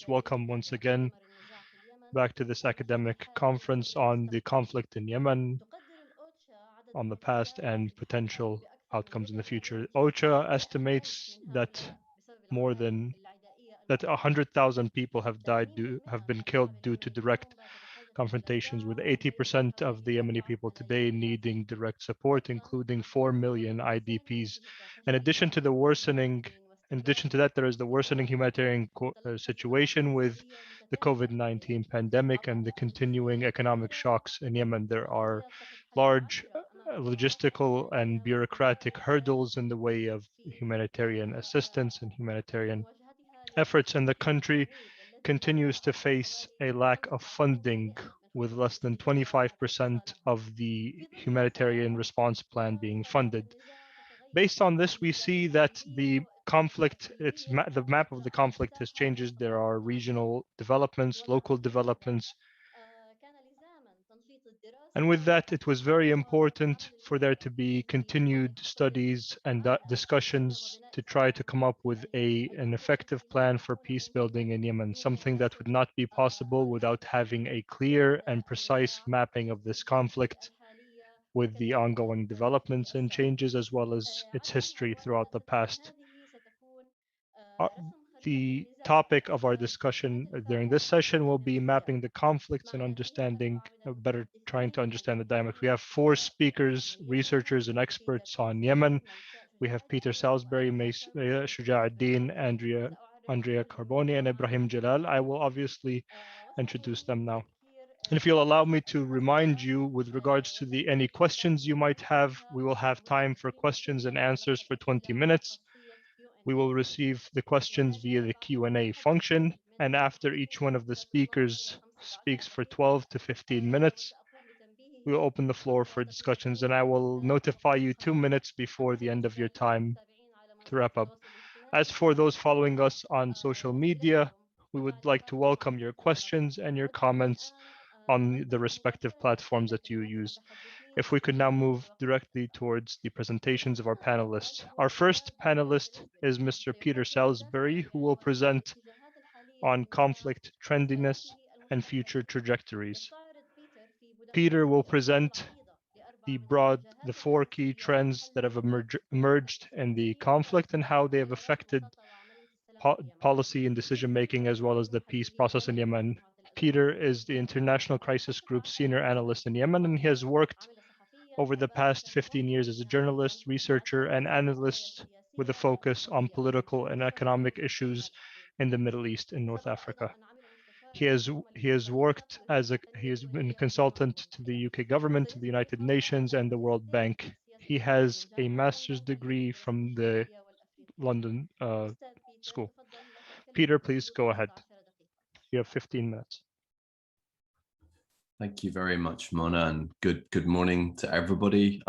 Welcome once again back to this academic conference on the conflict in Yemen, on the past and potential outcomes in the future. OCHA estimates that more than 100,000 people have been killed due to direct confrontations, with 80% of the Yemeni people today needing direct support, including 4 million IDPs. In addition to that, there is the worsening humanitarian situation with the COVID-19 pandemic and the continuing economic shocks in Yemen. There are large logistical and bureaucratic hurdles in the way of humanitarian assistance and humanitarian efforts, and the country continues to face a lack of funding, with less than 25% of the humanitarian response plan being funded. Based on this, we see that the conflict, the map of the conflict has changed. There are regional developments, local developments, and with that, it was very important for there to be continued studies and discussions to try to come up with an effective plan for peace building in Yemen, something that would not be possible without having a clear and precise mapping of this conflict with the ongoing developments and changes, as well as its history throughout the past. The topic of our discussion during this session will be mapping the conflicts and trying to understand the dynamics. We have 4 speakers, researchers, and experts on Yemen. We have Peter Salisbury, Shuja'uddin, Andrea Carboni, and Ibrahim Jalal. I will obviously introduce them now. And if you'll allow me to remind you with regards to any questions you might have, we will have time for questions and answers for 20 minutes. We will receive the questions via the Q&A function, and after each one of the speakers speaks for 12 to 15 minutes, we will open the floor for discussions, and I will notify you 2 minutes before the end of your time to wrap up. As for those following us on social media, we would like to welcome your questions and your comments on the respective platforms that you use. If we could now move directly towards the presentations of our panelists. Our first panelist is Mr. Peter Salisbury, who will present on conflict trendiness and future trajectories. Peter will present the 4 key trends that have emerged in the conflict and how they have affected policy and decision-making, as well as the peace process in Yemen. Peter is the International Crisis Group Senior Analyst in Yemen, and he has worked over the past 15 years as a journalist, researcher, and analyst with a focus on political and economic issues in the Middle East and North Africa. He has been consultant to the UK government, to the United Nations, and the World Bank. He has a master's degree from the London School. Peter, please go ahead. You have 15 minutes. Thank you very much, Mona, and good morning to everybody.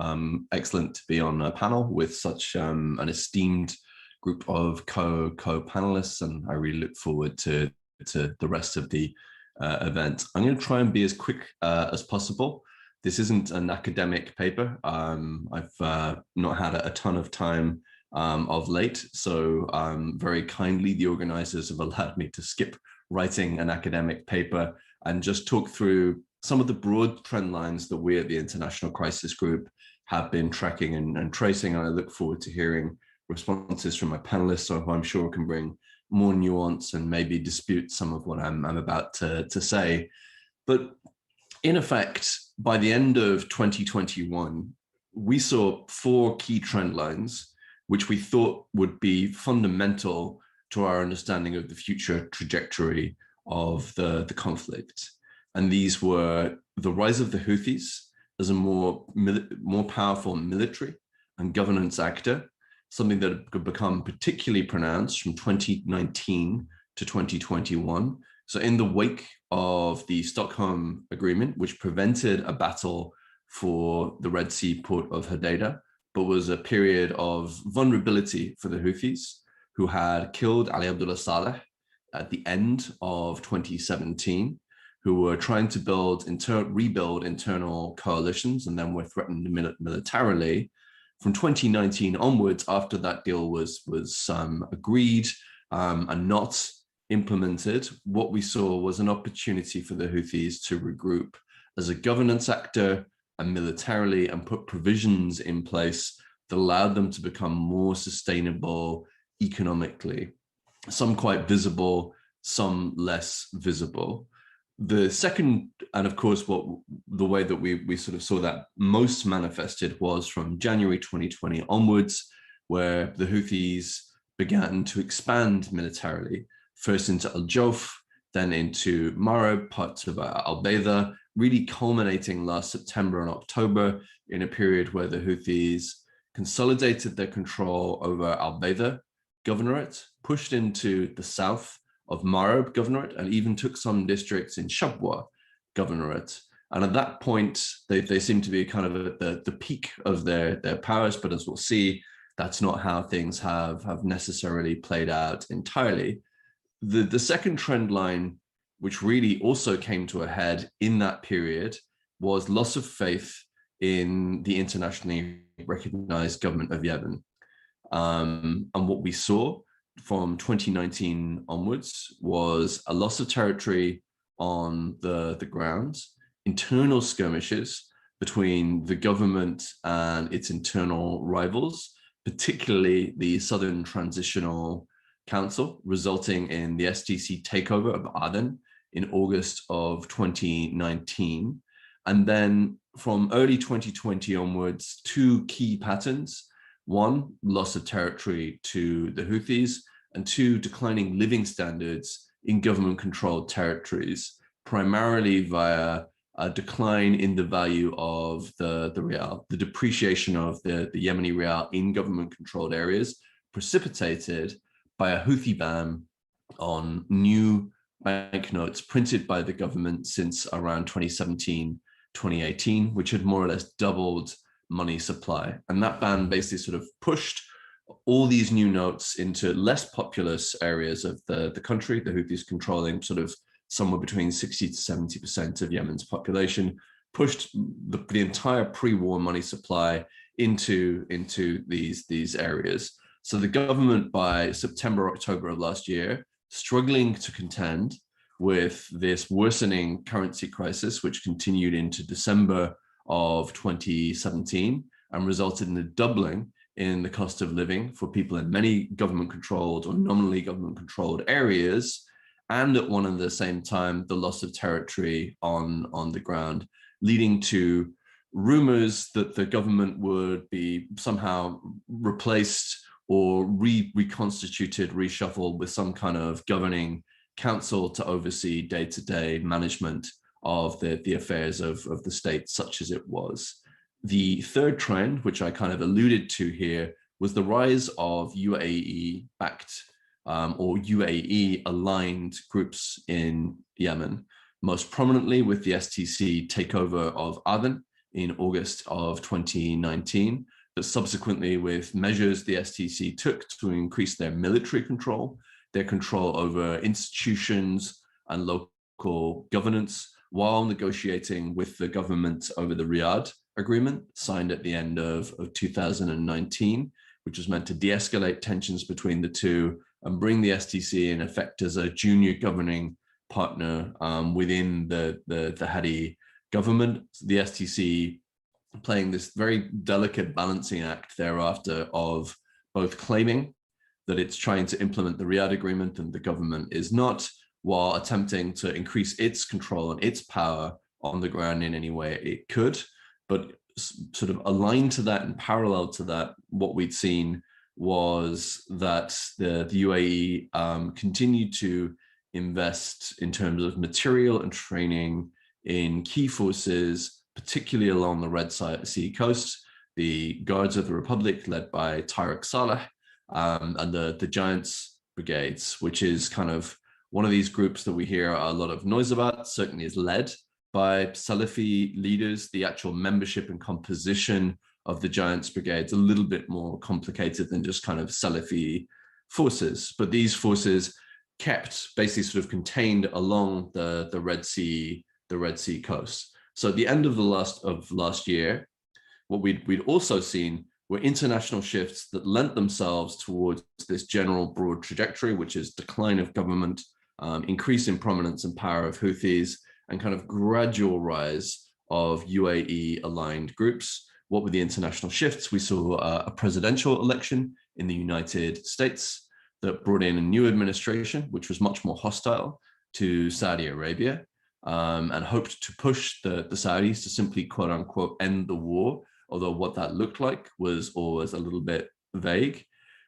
Excellent to be on a panel with such an esteemed group of co-panelists, and I really look forward to the rest of the event. I'm going to try and be as quick as possible. This isn't an academic paper. I've not had a ton of time of late, so very kindly the organizers have allowed me to skip writing an academic paper and just talk through some of the broad trend lines that we at the International Crisis Group have been tracking and tracing, and I look forward to hearing responses from my panelists, who I'm sure can bring more nuance and maybe dispute some of what I'm about to say. But in effect, by the end of 2021, we saw 4 key trend lines, which we thought would be fundamental to our understanding of the future trajectory of the conflict. And these were the rise of the Houthis as a more powerful military and governance actor, something that could become particularly pronounced from 2019 to 2021. So in the wake of the Stockholm Agreement, which prevented a battle for the Red Sea port of Hodeidah, but was a period of vulnerability for the Houthis, who had killed Ali Abdullah Saleh at the end of 2017, who were trying to rebuild internal coalitions, and then were threatened militarily. From 2019 onwards, after that deal was agreed and not implemented, what we saw was an opportunity for the Houthis to regroup as a governance actor and militarily, and put provisions in place that allowed them to become more sustainable economically, some quite visible, some less visible. The second, and of course, the way that we sort of saw that most manifested was from January 2020 onwards, where the Houthis began to expand militarily, first into Al Jouf, then into Marib, parts of Al Bayda, really culminating last September and October in a period where the Houthis consolidated their control over Al Bayda governorate, pushed into the south of Marib governorate, and even took some districts in Shabwa governorate. And at that point, they seem to be kind of at the peak of their powers, but as we'll see, that's not how things have necessarily played out entirely. The second trend line, which really also came to a head in that period, was loss of faith in the internationally recognized government of Yemen. And what we saw from 2019 onwards was a loss of territory on the ground, internal skirmishes between the government and its internal rivals, particularly the Southern Transitional Council, resulting in the STC takeover of Aden in August of 2019. And then from early 2020 onwards, two key patterns. One, loss of territory to the Houthis, and two, declining living standards in government-controlled territories, primarily via a decline in the value of the rial, the depreciation of the Yemeni rial in government-controlled areas, precipitated by a Houthi ban on new banknotes printed by the government since around 2017, 2018, which had more or less doubled money supply. And that ban basically sort of pushed all these new notes into less populous areas of the country, the Houthis controlling sort of somewhere between 60 to 70% of Yemen's population, pushed the entire pre-war money supply into these areas. So the government by September, October of last year, struggling to contend with this worsening currency crisis, which continued into December of 2017 and resulted in a doubling in the cost of living for people in many government-controlled or nominally government-controlled areas, and at one and the same time, the loss of territory on the ground, leading to rumors that the government would be somehow replaced or reconstituted, reshuffled with some kind of governing council to oversee day-to-day management of the affairs of the state, such as it was. The third trend, which I kind of alluded to here, was the rise of UAE-backed or UAE aligned groups in Yemen, most prominently with the STC takeover of Aden in August of 2019, but subsequently with measures the STC took to increase their military control, their control over institutions and local governance, while negotiating with the government over the Riyadh Agreement signed at the end of 2019, which was meant to de-escalate tensions between the two and bring the STC in effect as a junior governing partner within the Hadi government. The STC playing this very delicate balancing act thereafter of both claiming that it's trying to implement the Riyadh Agreement and the government is not, while attempting to increase its control and its power on the ground in any way it could. But sort of aligned to that and parallel to that, what we'd seen was that the UAE continued to invest in terms of material and training in key forces, particularly along the Red Sea coast, the Guards of the Republic led by Tariq Saleh, and the Giants Brigades, which is kind of one of these groups that we hear a lot of noise about, certainly is led by Salafi leaders. The actual membership and composition of the Giants Brigades a little bit more complicated than just kind of Salafi forces. But these forces kept basically sort of contained along the Red Sea coast. So at the end of last year, what we'd also seen were international shifts that lent themselves towards this general broad trajectory, which is decline of government, increase in prominence and power of Houthis, and kind of gradual rise of UAE aligned groups. What were the international shifts? We saw a presidential election in the United States that brought in a new administration, which was much more hostile to Saudi Arabia, and hoped to push the Saudis to simply, quote unquote, end the war, although what that looked like was always a little bit vague.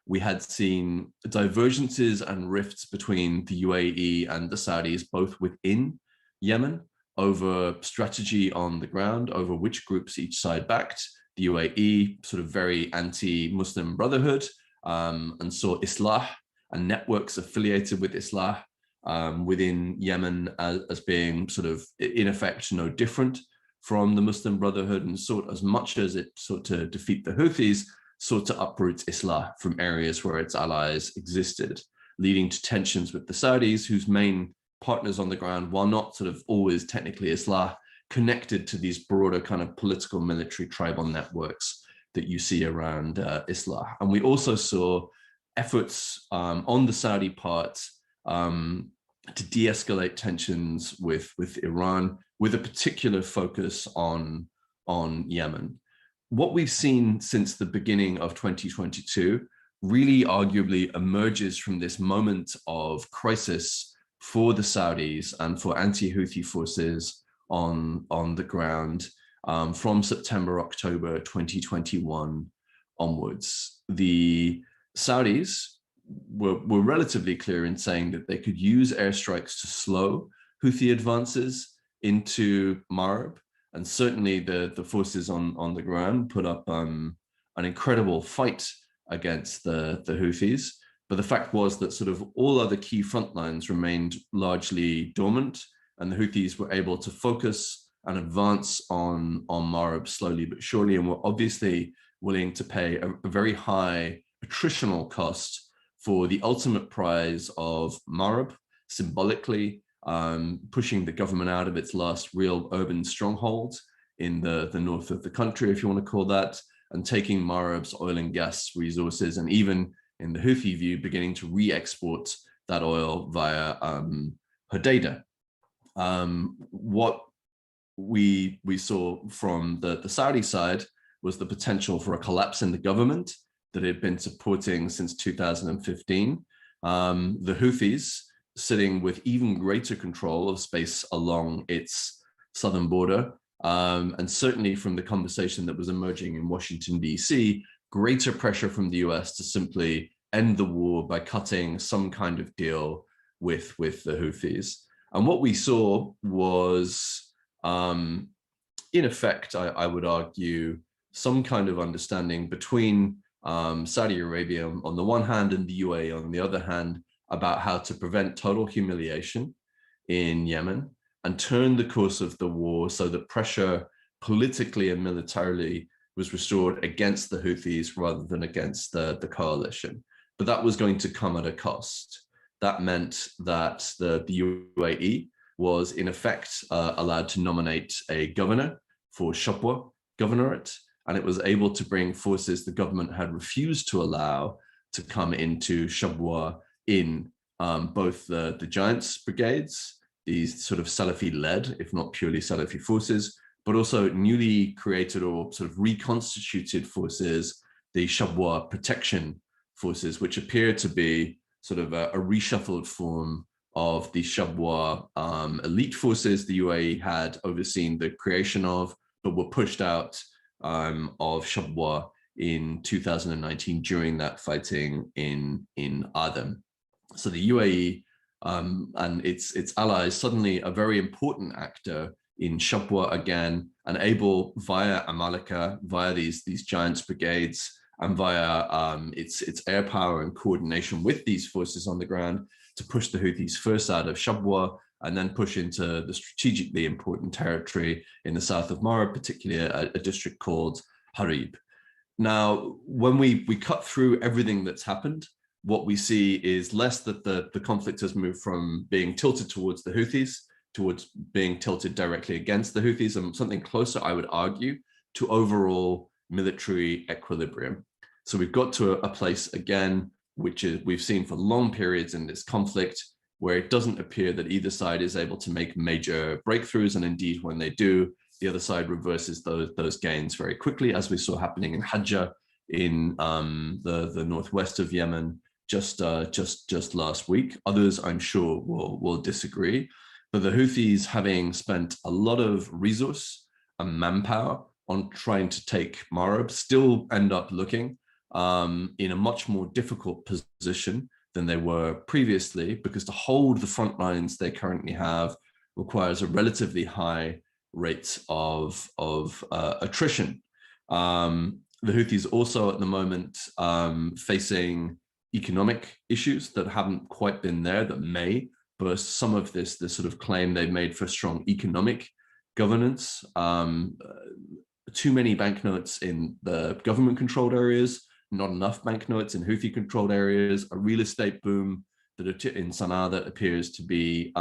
We had seen divergences and rifts between the UAE and the Saudis, both within Yemen, over strategy on the ground, over which groups each side backed. The UAE, sort of very anti-Muslim Brotherhood, and saw Islah and networks affiliated with Islah within Yemen as being sort of, in effect, no different from the Muslim Brotherhood, and sought, as much as it sought to defeat the Houthis, sought to uproot Islah from areas where its allies existed, leading to tensions with the Saudis, whose main partners on the ground, while not sort of always technically Islah, connected to these broader kind of political, military, tribal networks that you see around Islah. And we also saw efforts on the Saudi part to de-escalate tensions with Iran, with a particular focus on Yemen. What we've seen since the beginning of 2022 really arguably emerges from this moment of crisis for the Saudis and for anti-Houthi forces on the ground from September, October 2021 onwards. The Saudis were relatively clear in saying that they could use airstrikes to slow Houthi advances into Marib, and certainly the forces on the ground put up an incredible fight against the Houthis. But the fact was that sort of all other key front lines remained largely dormant, and the Houthis were able to focus and advance on Marib slowly but surely, and were obviously willing to pay a very high attritional cost for the ultimate prize of Marib, symbolically pushing the government out of its last real urban stronghold in the north of the country, if you want to call that, and taking Marib's oil and gas resources, and even in the Houthi view, beginning to re-export that oil via Hodeidah. What we saw from the Saudi side was the potential for a collapse in the government that had been supporting since 2015. The Houthis sitting with even greater control of space along its southern border, and certainly from the conversation that was emerging in Washington, DC, greater pressure from the US to simply end the war by cutting some kind of deal with the Houthis. And what we saw was, in effect, I would argue, some kind of understanding between Saudi Arabia on the one hand and the UAE on the other hand about how to prevent total humiliation in Yemen and turn the course of the war so that pressure politically and militarily was restored against the Houthis rather than against the coalition. But that was going to come at a cost. That meant that the UAE was in effect allowed to nominate a governor for Shabwa governorate, and it was able to bring forces the government had refused to allow to come into Shabwa in both the Giants brigades, these sort of Salafi-led, if not purely Salafi forces, but also newly created or sort of reconstituted forces, the Shabwa protection forces, which appear to be sort of a reshuffled form of the Shabwa elite forces the UAE had overseen the creation of, but were pushed out of Shabwa in 2019 during that fighting in Aden. So the UAE and its allies, suddenly a very important actor in Shabwa again, and able via Amalika, via these Giants brigades, and via its air power and coordination with these forces on the ground to push the Houthis first out of Shabwa and then push into the strategically important territory in the south of Marib, particularly a district called Harib. Now, when we cut through everything that's happened, what we see is less that the conflict has moved from being tilted towards the Houthis towards being tilted directly against the Houthis, and something closer, I would argue, to overall military equilibrium. So we've got to a place again, which is we've seen for long periods in this conflict, where it doesn't appear that either side is able to make major breakthroughs. And indeed, when they do, the other side reverses those gains very quickly, as we saw happening in Hajjah in the northwest of Yemen just last week. Others, I'm sure, will disagree. But the Houthis, having spent a lot of resource and manpower on trying to take Marib, still end up looking in a much more difficult position than they were previously, because to hold the front lines they currently have requires a relatively high rate of attrition. The Houthis also at the moment facing economic issues that haven't quite been there, that may burst some of this sort of claim they've made for strong economic governance. Too many banknotes in the government-controlled areas, not enough banknotes in Houthi-controlled areas, a real estate boom in Sana'a that appears to be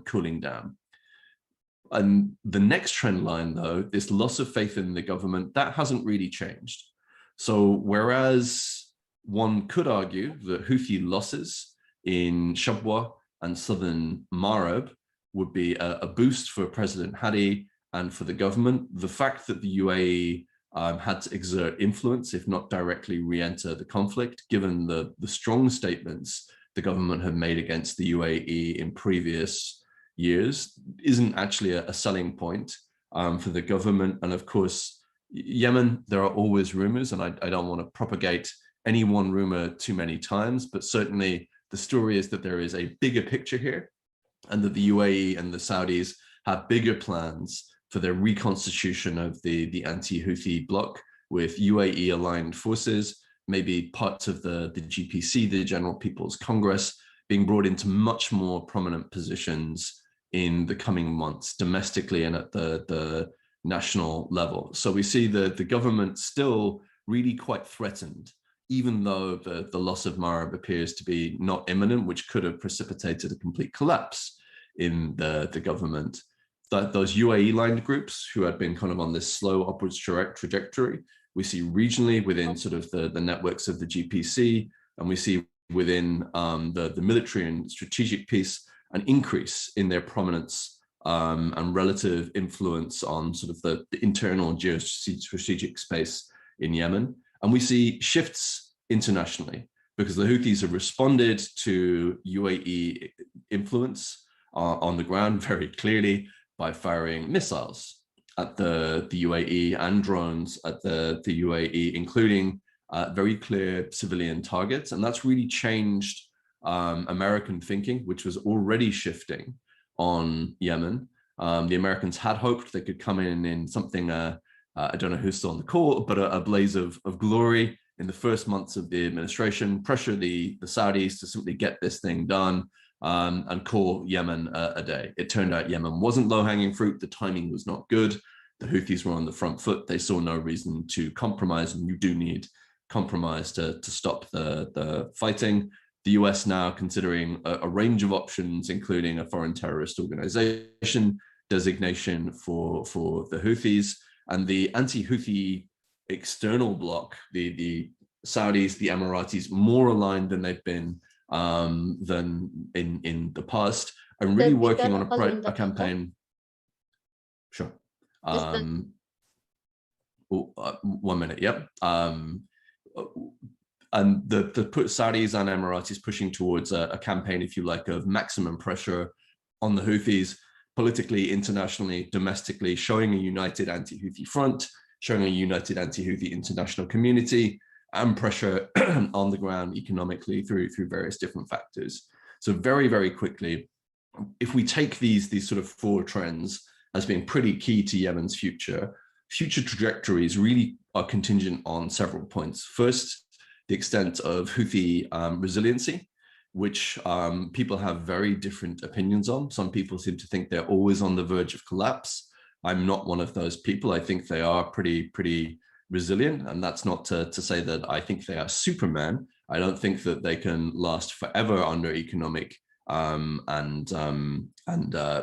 cooling down. And the next trend line, though, this loss of faith in the government, that hasn't really changed. So whereas one could argue that Houthi losses in Shabwa and southern Marib would be a boost for President Hadi and for the government, the fact that the UAE had to exert influence, if not directly re-enter the conflict, given the strong statements the government have made against the UAE in previous years, isn't actually a selling point for the government. And of course, Yemen, there are always rumors, and I don't want to propagate any one rumor too many times, but certainly the story is that there is a bigger picture here, and that the UAE and the Saudis have bigger plans for their reconstitution of the anti-Houthi bloc with UAE aligned forces, maybe parts of the GPC, the General People's Congress, being brought into much more prominent positions in the coming months, domestically and at the national level. So we see the government still really quite threatened, even though the loss of Marib appears to be not imminent, which could have precipitated a complete collapse in the government. Those UAE aligned groups who had been kind of on this slow upwards trajectory, we see regionally within sort of the networks of the GPC, and we see within the military and strategic piece, an increase in their prominence and relative influence on sort of the internal geostrategic space in Yemen. And we see shifts internationally because the Houthis have responded to UAE influence on the ground very clearly by firing missiles at the UAE and drones at the UAE, including very clear civilian targets. And that's really changed American thinking, which was already shifting on Yemen. The Americans had hoped they could come in something, I don't know who's still on the call, but a blaze of glory in the first months of the administration, pressure the Saudis to simply get this thing done and call Yemen a day. It turned out Yemen wasn't low-hanging fruit. The timing was not good. The Houthis were on the front foot. They saw no reason to compromise, and you do need compromise to stop the fighting. The US now considering a range of options, including a foreign terrorist organization designation for the Houthis, and the anti-Houthi external bloc, the Saudis, the Emiratis, more aligned than they've been than in the past, and really working on a campaign. Sure. 1 minute. Yep. And the Saudis and Emiratis pushing towards a campaign, if you like, of maximum pressure on the Houthis, politically, internationally, domestically, showing a united anti-Houthi front, showing a united anti-Houthi international community, and pressure on the ground economically through various different factors. So very, very quickly, if we take these sort of four trends as being pretty key to Yemen's future trajectories really are contingent on several points. First, the extent of Houthi resiliency, which people have very different opinions on. Some people seem to think they're always on the verge of collapse. I'm not one of those people. I think they are pretty resilient, and that's not to say that I think they are Superman. I don't think that they can last forever under economic and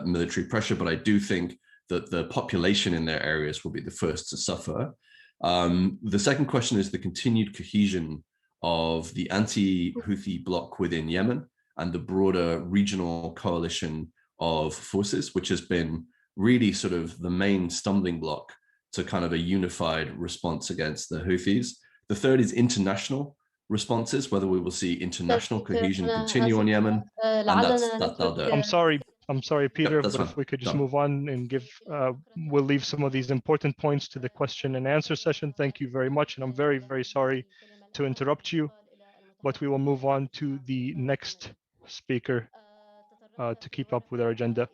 military pressure, but I do think that the population in their areas will be the first to suffer. The second question is the continued cohesion of the anti-Houthi bloc within Yemen. and the broader regional coalition of forces, which has been really sort of the main stumbling block to kind of a unified response against the Houthis. The third is international responses, whether we will see international cohesion continue on Yemen, and I'm sorry, Peter, that's but fine. if we could just Done. move on and give, we'll leave some of these important points to the question and answer session. Thank you very much. And I'm very, very sorry to interrupt you, but we will move on to the next speaker to keep up with our agenda.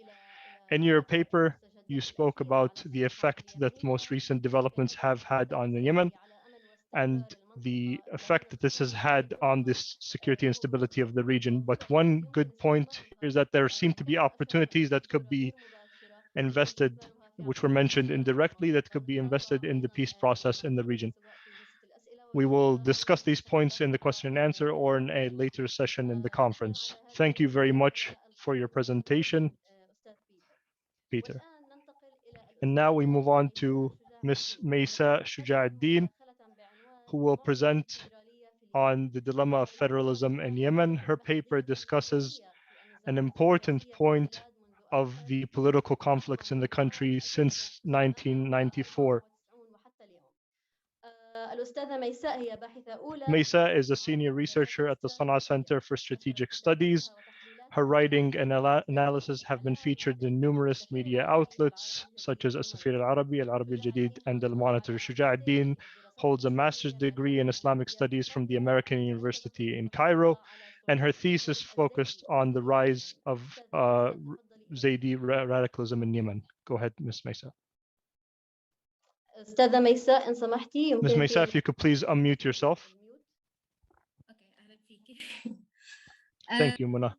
In your paper, you spoke about the effect that most recent developments have had on Yemen and the effect that this has had on this security and stability of the region. But one good point is that there seem to be opportunities that could be invested, which were mentioned indirectly, that could be invested in the peace process in the region. We will discuss these points in the question and answer or in a later session in the conference. Thank you very much for your presentation, Peter. And now we move on to Ms. Mesa Shuja'ad-Din, who will present on the dilemma of federalism in Yemen. Her paper discusses an important point of the political conflicts in the country since 1994. Mesa is a senior researcher at the Sana'a Center for Strategic Studies. Her writing and analysis have been featured in numerous media outlets, such as As-Safir al-Arabi, Al-Arabi al-Jadid, and Al-Monitor. Shuja'ad-Din holds a master's degree in Islamic Studies from the American University in Cairo, and her thesis focused on the rise of Zaydi radicalism in Yemen. Go ahead, Ms. Mesa. Ms. Mesa, if you could please unmute yourself. Thank you, Muna.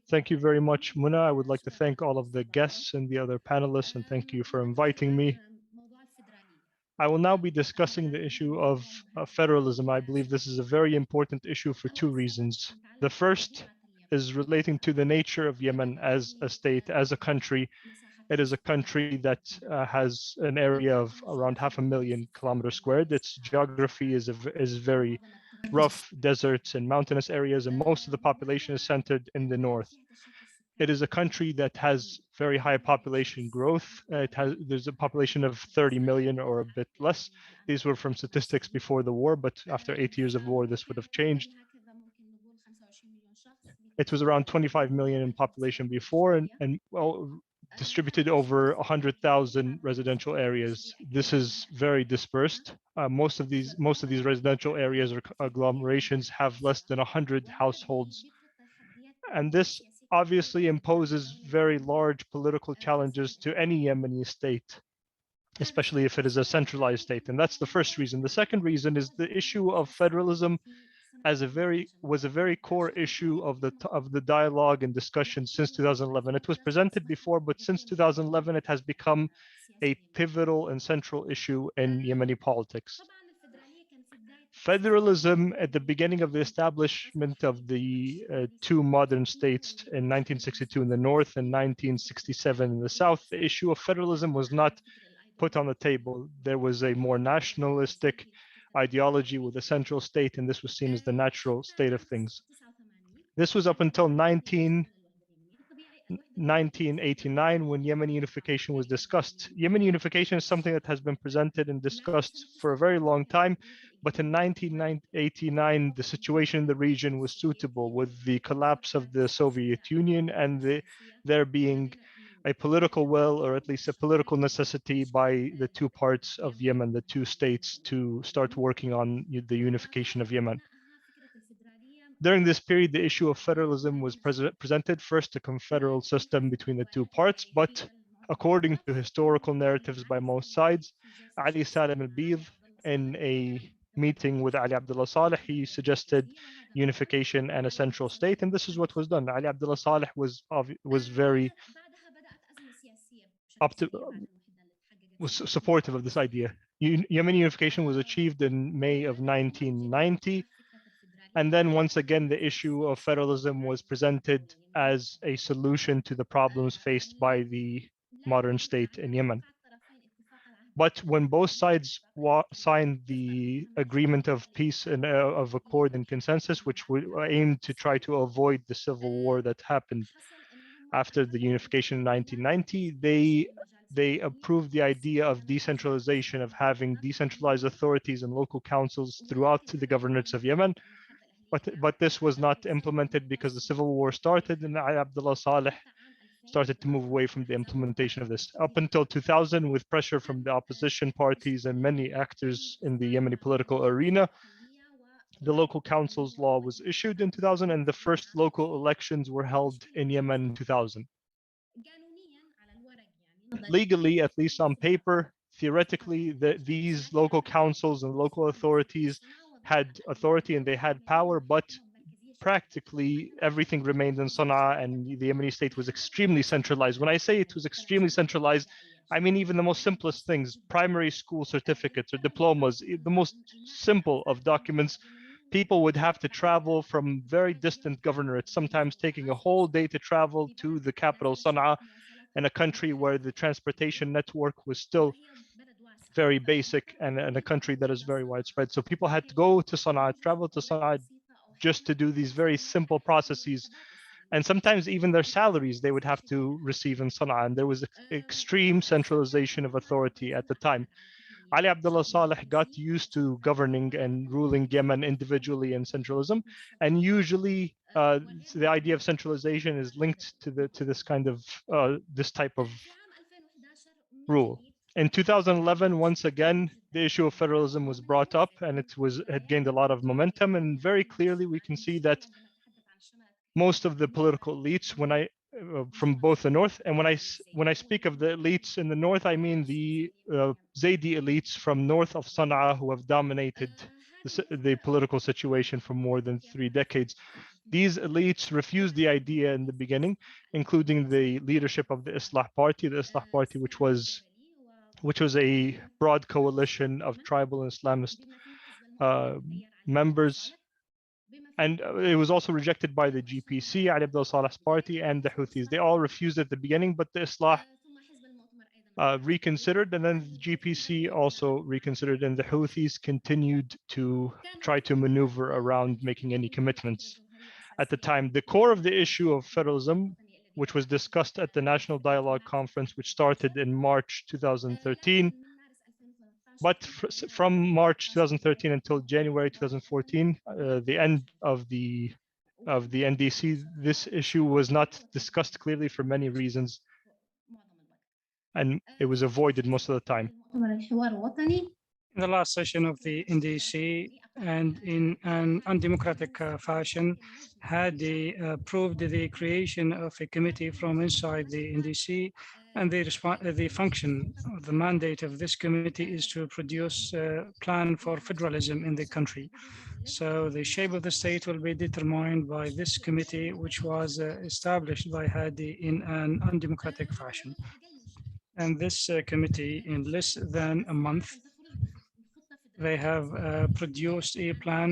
Thank you very much, Muna. I would like to thank all of the guests and the other panelists, and thank you for inviting me. I will now be discussing the issue of federalism. I believe this is a very important issue for two reasons. The first is relating to the nature of Yemen as a state, as a country. It is a country that has an area of around 500,000 kilometers squared. Its geography is very rough deserts and mountainous areas, and most of the population is centered in the north. It is a country that has very high population growth. There's a population of 30 million or a bit less. These were from statistics before the war, but after 8 years of war, this would have changed. It was around 25 million in population before, and well, distributed over 100,000 residential areas. This is very dispersed. Most of these residential areas or agglomerations have less than 100 households. And this obviously imposes very large political challenges to any Yemeni state, especially if it is a centralized state. And that's the first reason. The second reason is the issue of federalism was a very core issue of the dialogue and discussion since 2011. It was presented before, but since 2011, it has become a pivotal and central issue in Yemeni politics. Federalism at the beginning of the establishment of the two modern states in 1962 in the north and 1967 in the south, the issue of federalism was not put on the table. There was a more nationalistic ideology with a central state, and this was seen as the natural state of things. This was up until 1989 when Yemeni unification was discussed. Yemeni unification is something that has been presented and discussed for a very long time, but in 1989, the situation in the region was suitable with the collapse of the Soviet Union and there being a political will, or at least a political necessity by the two parts of Yemen, the two states, to start working on the unification of Yemen. During this period, the issue of federalism was presented first, a confederal system between the two parts, but according to historical narratives by most sides, Ali Salim al-Bid, in a meeting with Ali Abdullah Saleh, he suggested unification and a central state, and this is what was done. Ali Abdullah Saleh was very supportive of this idea. Yemeni unification was achieved in May of 1990. And then once again, the issue of federalism was presented as a solution to the problems faced by the modern state in Yemen. But when both sides signed the agreement of peace and of accord and consensus, which would aim to try to avoid the civil war that happened after the unification in 1990, they approved the idea of decentralization, of having decentralized authorities and local councils throughout the governorates of Yemen. But this was not implemented because the civil war started and Ali Abdullah Saleh started to move away from the implementation of this. Up until 2000, with pressure from the opposition parties and many actors in the Yemeni political arena, the local council's law was issued in 2000, and the first local elections were held in Yemen in 2000. Legally, at least on paper, theoretically, these local councils and local authorities had authority and they had power, but practically everything remained in Sana'a, and the Yemeni state was extremely centralized. When I say it was extremely centralized, I mean even the most simplest things, primary school certificates or diplomas, the most simple of documents, people would have to travel from very distant governorates, sometimes taking a whole day to travel to the capital, Sana'a, in a country where the transportation network was still very basic, and a country that is very widespread. So people had to go to Sana'a, travel to Sana'a just to do these very simple processes. And sometimes even their salaries they would have to receive in Sana'a. And there was extreme centralization of authority at the time. Ali Abdullah Saleh got used to governing and ruling Yemen individually in centralism, and usually the idea of centralization is linked to this kind of this type of rule. In 2011, once again, the issue of federalism was brought up, and it had gained a lot of momentum. And very clearly, we can see that most of the political elites, from both the north, and when I speak of the elites in the north, I mean the Zaydi elites from north of Sana'a who have dominated the political situation for more than 3 decades. These elites refused the idea in the beginning, including the leadership of the Islah Party, which was a broad coalition of tribal and Islamist members. And it was also rejected by the GPC, Ali Abdul Saleh's party, and the Houthis. They all refused at the beginning, but the Islah reconsidered, and then the GPC also reconsidered, and the Houthis continued to try to maneuver around making any commitments. At the time, the core of the issue of federalism, which was discussed at the National Dialogue Conference, which started in March 2013, but from March 2013 until January 2014, the end of the NDC, this issue was not discussed clearly for many reasons, and it was avoided most of the time. In the last session of the NDC, and in an undemocratic fashion, had approved the creation of a committee from inside the NDC, and the function, the mandate of this committee is to produce a plan for federalism in the country. So the shape of the state will be determined by this committee, which was established by Hadi in an undemocratic fashion. And this committee, in less than a month, they have produced a plan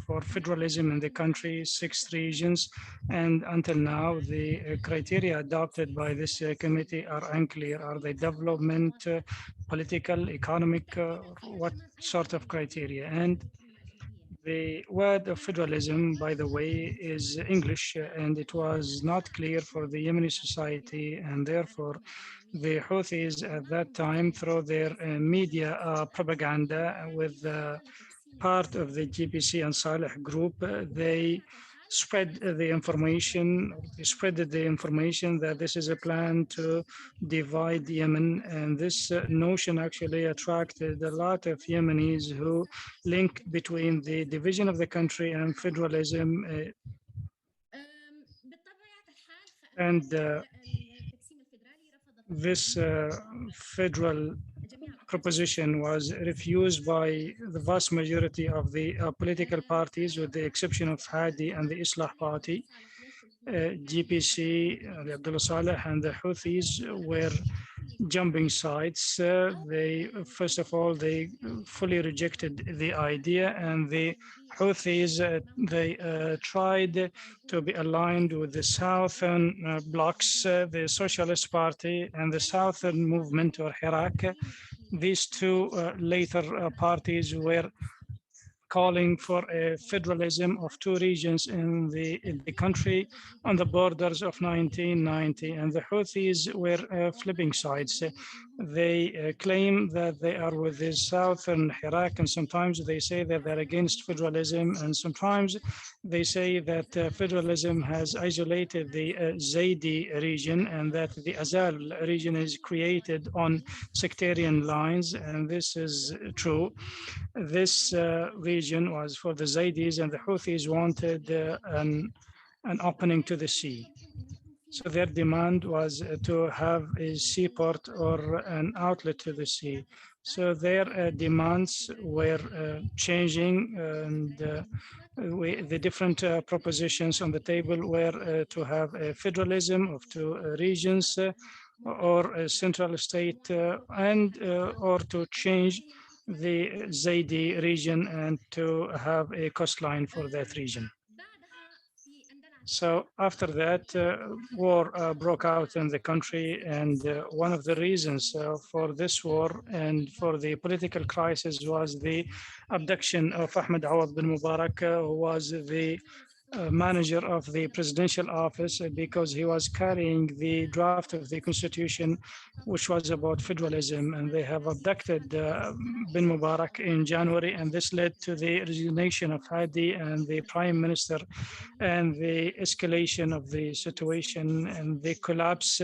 for federalism in the country, 6 regions, and until now, the criteria adopted by this committee are unclear. Are they development, political, economic, what sort of criteria? And the word of federalism, by the way, is English, and it was not clear for the Yemeni society, and therefore the Houthis at that time, through their media propaganda with part of the GPC and Saleh group, they spread the information, that this is a plan to divide Yemen. And this notion actually attracted a lot of Yemenis who linked between the division of the country and federalism. And this federal proposition was refused by the vast majority of the political parties, with the exception of Hadi and the Islah Party. GPC, Ali Abdullah Saleh, and the Houthis were jumping sides. They, first of all, they fully rejected the idea, and the Houthis, they tried to be aligned with the southern blocs, the Socialist Party and the Southern Movement, or Hirak, these two later parties were calling for a federalism of two regions in the country on the borders of 1990. And the Houthis were flipping sides. They claim that they are with the southern Iraq, and sometimes they say that they're against federalism, and sometimes they say that federalism has isolated the Zaidi region and that the Azal region is created on sectarian lines, and this is true. This region was for the Zaydis, and the Houthis wanted an opening to the sea. So their demand was to have a seaport or an outlet to the sea. So their demands were changing, and the different propositions on the table were to have a federalism of two regions, or a central state, and or to change the Zaidi region and to have a coastline for that region. So after that, war broke out in the country, and one of the reasons for this war and for the political crisis was the abduction of Ahmed Awad bin Mubarak, who was the manager of the presidential office, because he was carrying the draft of the constitution, which was about federalism, and they have abducted bin Mubarak in January, and this led to the resignation of Hadi and the prime minister, and the escalation of the situation and the collapse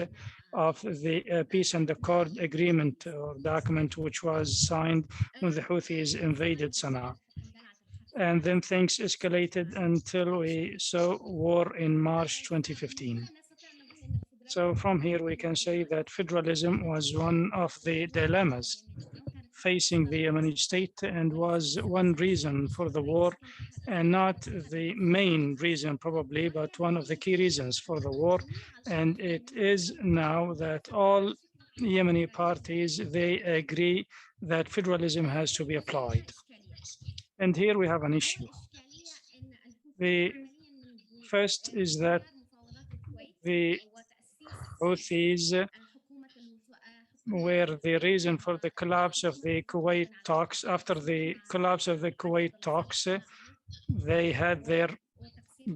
of the peace and accord agreement or document, which was signed when the Houthis invaded Sana'a. And then things escalated until we saw war in March 2015. So from here, we can say that federalism was one of the dilemmas facing the Yemeni state and was one reason for the war, and not the main reason probably, but one of the key reasons for the war. And it is now that all Yemeni parties, they agree that federalism has to be applied. And here we have an issue. The first is that the Houthis were the reason for the collapse of the Kuwait talks. After the collapse of the Kuwait talks, they had their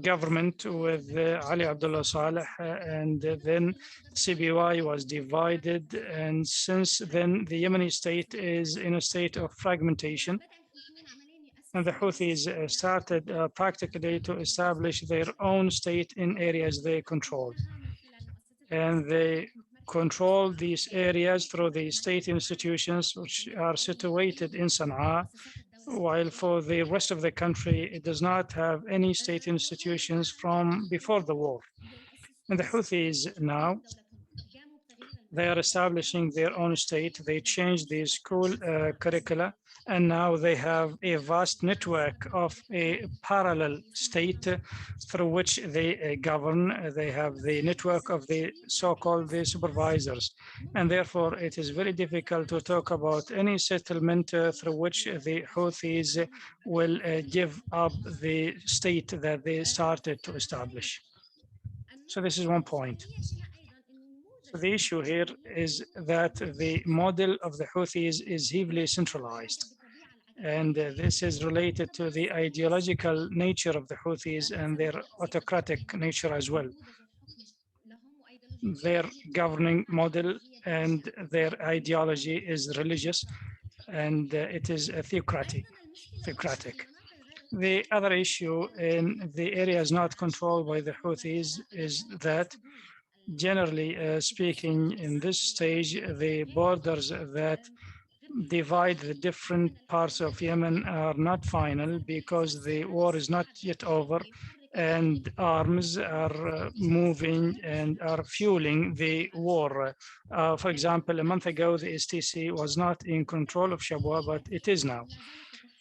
government with Ali Abdullah Saleh, and then CBY was divided. And since then, the Yemeni state is in a state of fragmentation. And the Houthis started practically to establish their own state in areas they control. And they control these areas through the state institutions, which are situated in Sana'a, while for the rest of the country, it does not have any state institutions from before the war. And the Houthis now, they are establishing their own state. They changed the school curricula, and now they have a vast network of a parallel state through which they govern. They have the network of the so-called the supervisors, and therefore it is very difficult to talk about any settlement through which the Houthis will give up the state that they started to establish. So this is one point. So the issue here is that the model of the Houthis is heavily centralized. And this is related to the ideological nature of the Houthis and their autocratic nature as well. Their governing model and their ideology is religious, and it is theocratic. The other issue in the areas not controlled by the Houthis is that, generally speaking, in this stage, the borders that divide the different parts of Yemen are not final, because the war is not yet over, and arms are moving and are fueling the war. For example, a month ago, the STC was not in control of Shabwa, but it is now.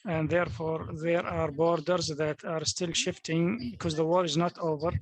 And therefore, there are borders that are still shifting because the war is not over.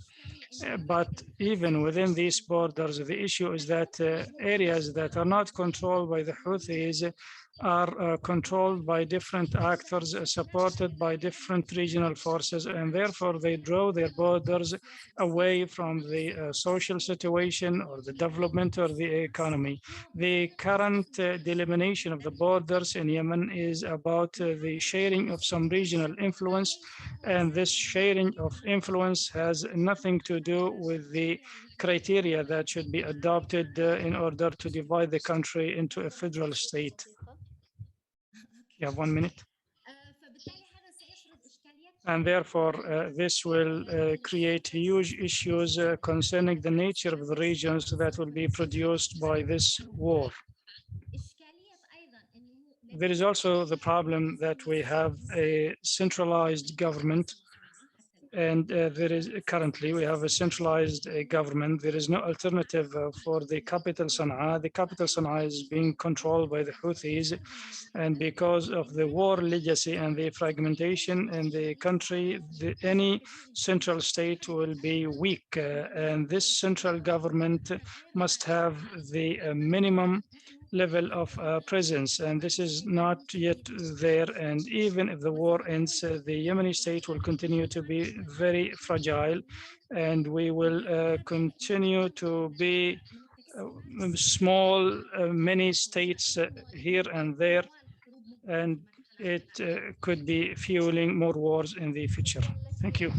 But even within these borders, the issue is that areas that are not controlled by the Houthis are controlled by different actors, supported by different regional forces, and therefore they draw their borders away from the social situation or the development or the economy. The current delimitation of the borders in Yemen is about the sharing of some regional influence, and this sharing of influence has nothing to do with the criteria that should be adopted in order to divide the country into a federal state. You have 1 minute. And therefore, this will create huge issues concerning the nature of the regions that will be produced by this war. There is also the problem that we have a centralized government, and there is currently we have a centralized government. There is no alternative for the capital Sana'a. The capital Sana'a is being controlled by the Houthis, and because of the war legacy and the fragmentation in the country, any central state will be weak, and this central government must have the minimum level of presence, and this is not yet there. And even if the war ends, the Yemeni state will continue to be very fragile, and we will continue to be small, many states here and there, and it could be fueling more wars in the future. Thank you.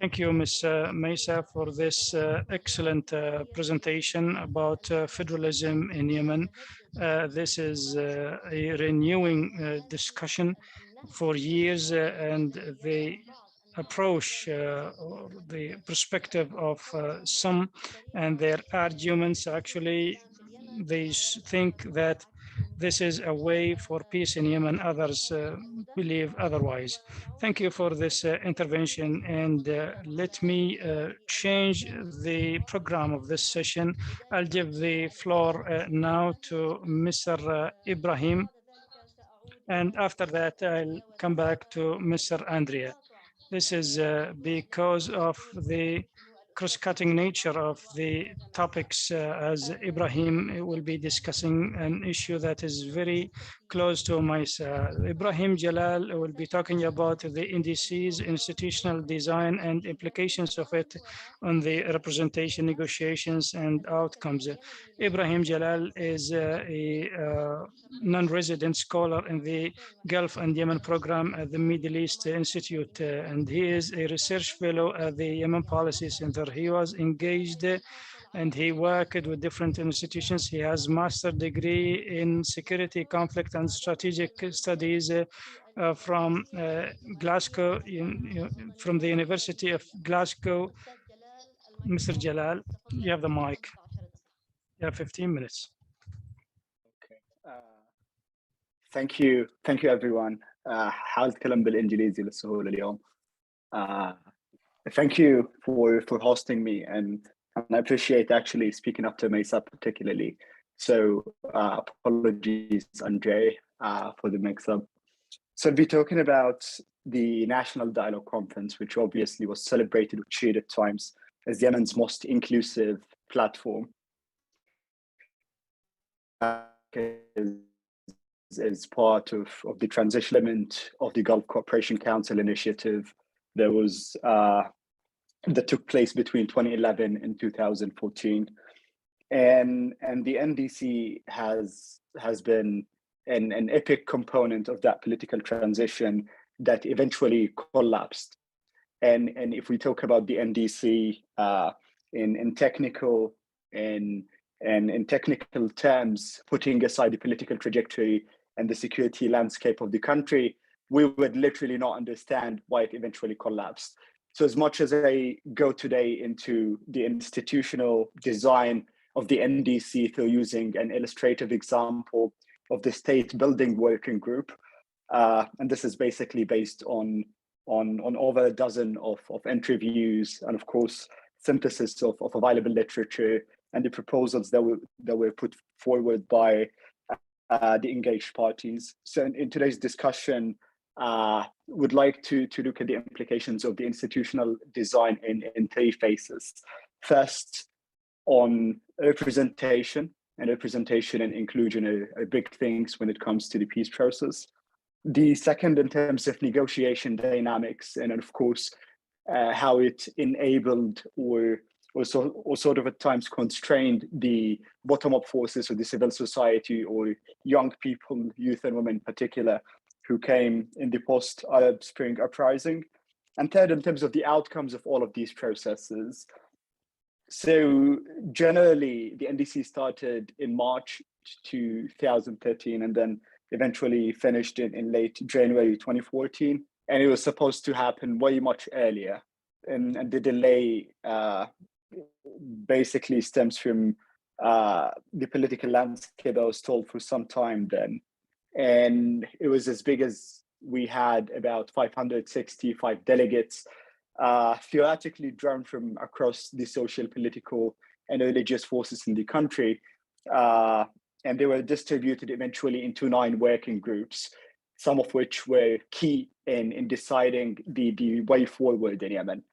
Thank you, Ms. Mesa, for this excellent presentation about federalism in Yemen. This is a renewing discussion for years, and the approach or the perspective of some and their arguments, actually, they think that this is a way for peace in Yemen. Others believe otherwise. Thank you for this intervention, and let me change the program of this session. I'll give the floor now to Mr. Ibrahim, and after that, I'll come back to Mr. Andrea. This is because of the cross-cutting nature of the topics, as Ibrahim will be discussing an issue that is very close to Mesa. Ibrahim Jalal will be talking about the NDC's institutional design and implications of it on the representation, negotiations, and outcomes. Ibrahim Jalal is a non-resident scholar in the Gulf and Yemen program at the Middle East Institute, and he is a research fellow at the Yemen Policy Center. He was engaged and he worked with different institutions. He has a master's degree in security, conflict, and strategic studies from Glasgow, from the University of Glasgow. Mr. Jalal, you have the mic. You have 15 minutes. Okay. Thank you everyone. حاول اتكلم بالانجليزي للسهولة اليوم. Thank you for hosting me, and I appreciate actually speaking up to Mesa particularly. So apologies, Andre, for the mix-up. So I'll be talking about the National Dialogue Conference, which obviously was celebrated with cheered at times as Yemen's most inclusive platform. As part of the transition element of the Gulf Cooperation Council initiative there was that took place between 2011 and 2014, and the NDC has been an epic component of that political transition that eventually collapsed. And if we talk about the NDC in technical terms, putting aside the political trajectory and the security landscape of the country, we would literally not understand why it eventually collapsed. So as much as I go today into the institutional design of the NDC through using an illustrative example of the state building working group, and this is basically based on over a dozen of interviews and of course synthesis of available literature and the proposals that were put forward by the engaged parties. So in today's discussion, would like to look at the implications of the institutional design in three phases. First, on representation and representation and inclusion are big things when it comes to the peace process. The second, in terms of negotiation dynamics, and of course, how it enabled or sort of at times constrained the bottom-up forces of the civil society or young people, youth and women in particular, who came in the post-Arab Spring uprising. And third, in terms of the outcomes of all of these processes. So generally, the NDC started in March 2013 and then eventually finished in late January 2014. And it was supposed to happen way much earlier. And the delay basically stems from the political landscape that was stalled for some time then. And it was as big as we had about 565 delegates, theoretically drawn from across the social, political, and religious forces in the country. And they were distributed eventually into 9 working groups, some of which were key in deciding the way forward in Yemen.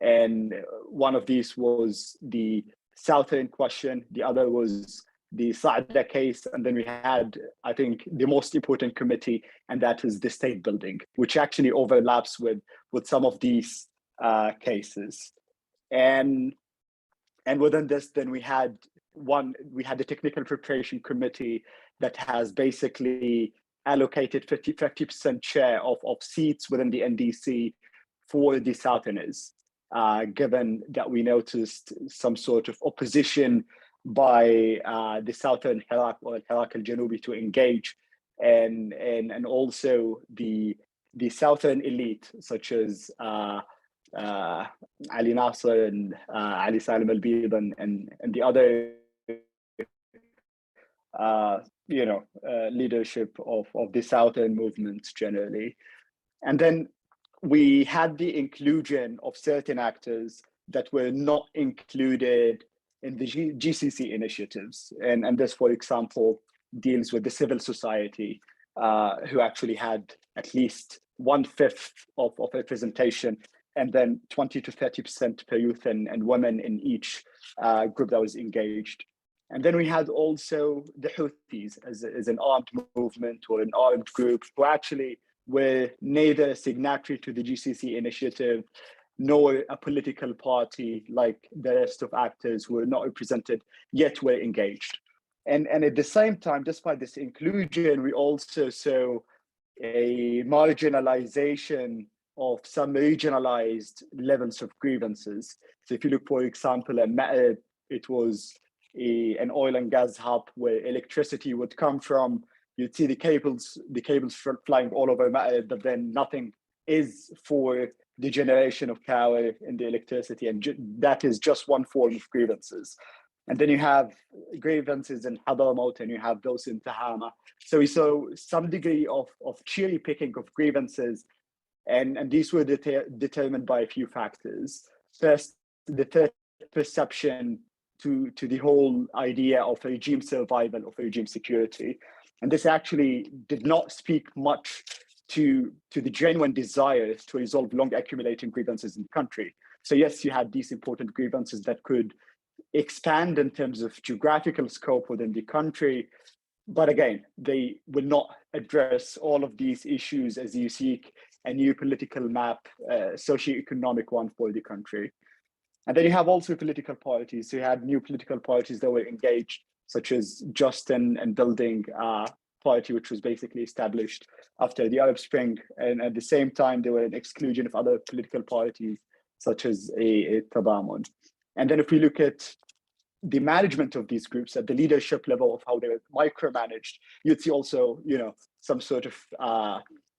And one of these was the Southern question, the other was the Saada case, and then we had, I think, the most important committee, and that is the state building, which actually overlaps with some of these cases. And within this, then we had the technical preparation committee that has basically allocated 50% share of seats within the NDC for the Southerners, given that we noticed some sort of opposition by the Southern Iraq or Iraq al-Janubi to engage, and also the Southern elite, such as Ali Nasser and Ali Salim al-Bid and the other leadership of the Southern movements generally. And then we had the inclusion of certain actors that were not included in the GCC initiatives. And this, for example, deals with the civil society, who actually had at least 1/5 of representation, and then 20 to 30% per youth and women in each group that was engaged. And then we had also the Houthis as an armed movement or an armed group who actually were neither signatory to the GCC initiative nor a political party like the rest of actors who were not represented, yet were engaged. And at the same time, despite this inclusion, we also saw a marginalization of some regionalized levels of grievances. So if you look, for example, at Ma'rib, it was an oil and gas hub where electricity would come from. You'd see the cables flying all over Ma'rib, but then nothing is for the generation of power and the electricity, and that is just one form of grievances. And then you have grievances in Hadramaut, and you have those in Tahama. So we saw some degree of cherry picking of grievances, and these were determined by a few factors. First, the threat perception to the whole idea of regime survival, of regime security. And this actually did not speak much to the genuine desire to resolve long accumulating grievances in the country. So yes, you had these important grievances that could expand in terms of geographical scope within the country, but again, they will not address all of these issues as you seek a new political map, socioeconomic one for the country. And then you have also political parties. So you had new political parties that were engaged, such as Just and Building Party, which was basically established after the Arab Spring. And at the same time, there were an exclusion of other political parties, such as a Tadamun. And then if we look at the management of these groups at the leadership level of how they were micromanaged, you'd see also, some sort of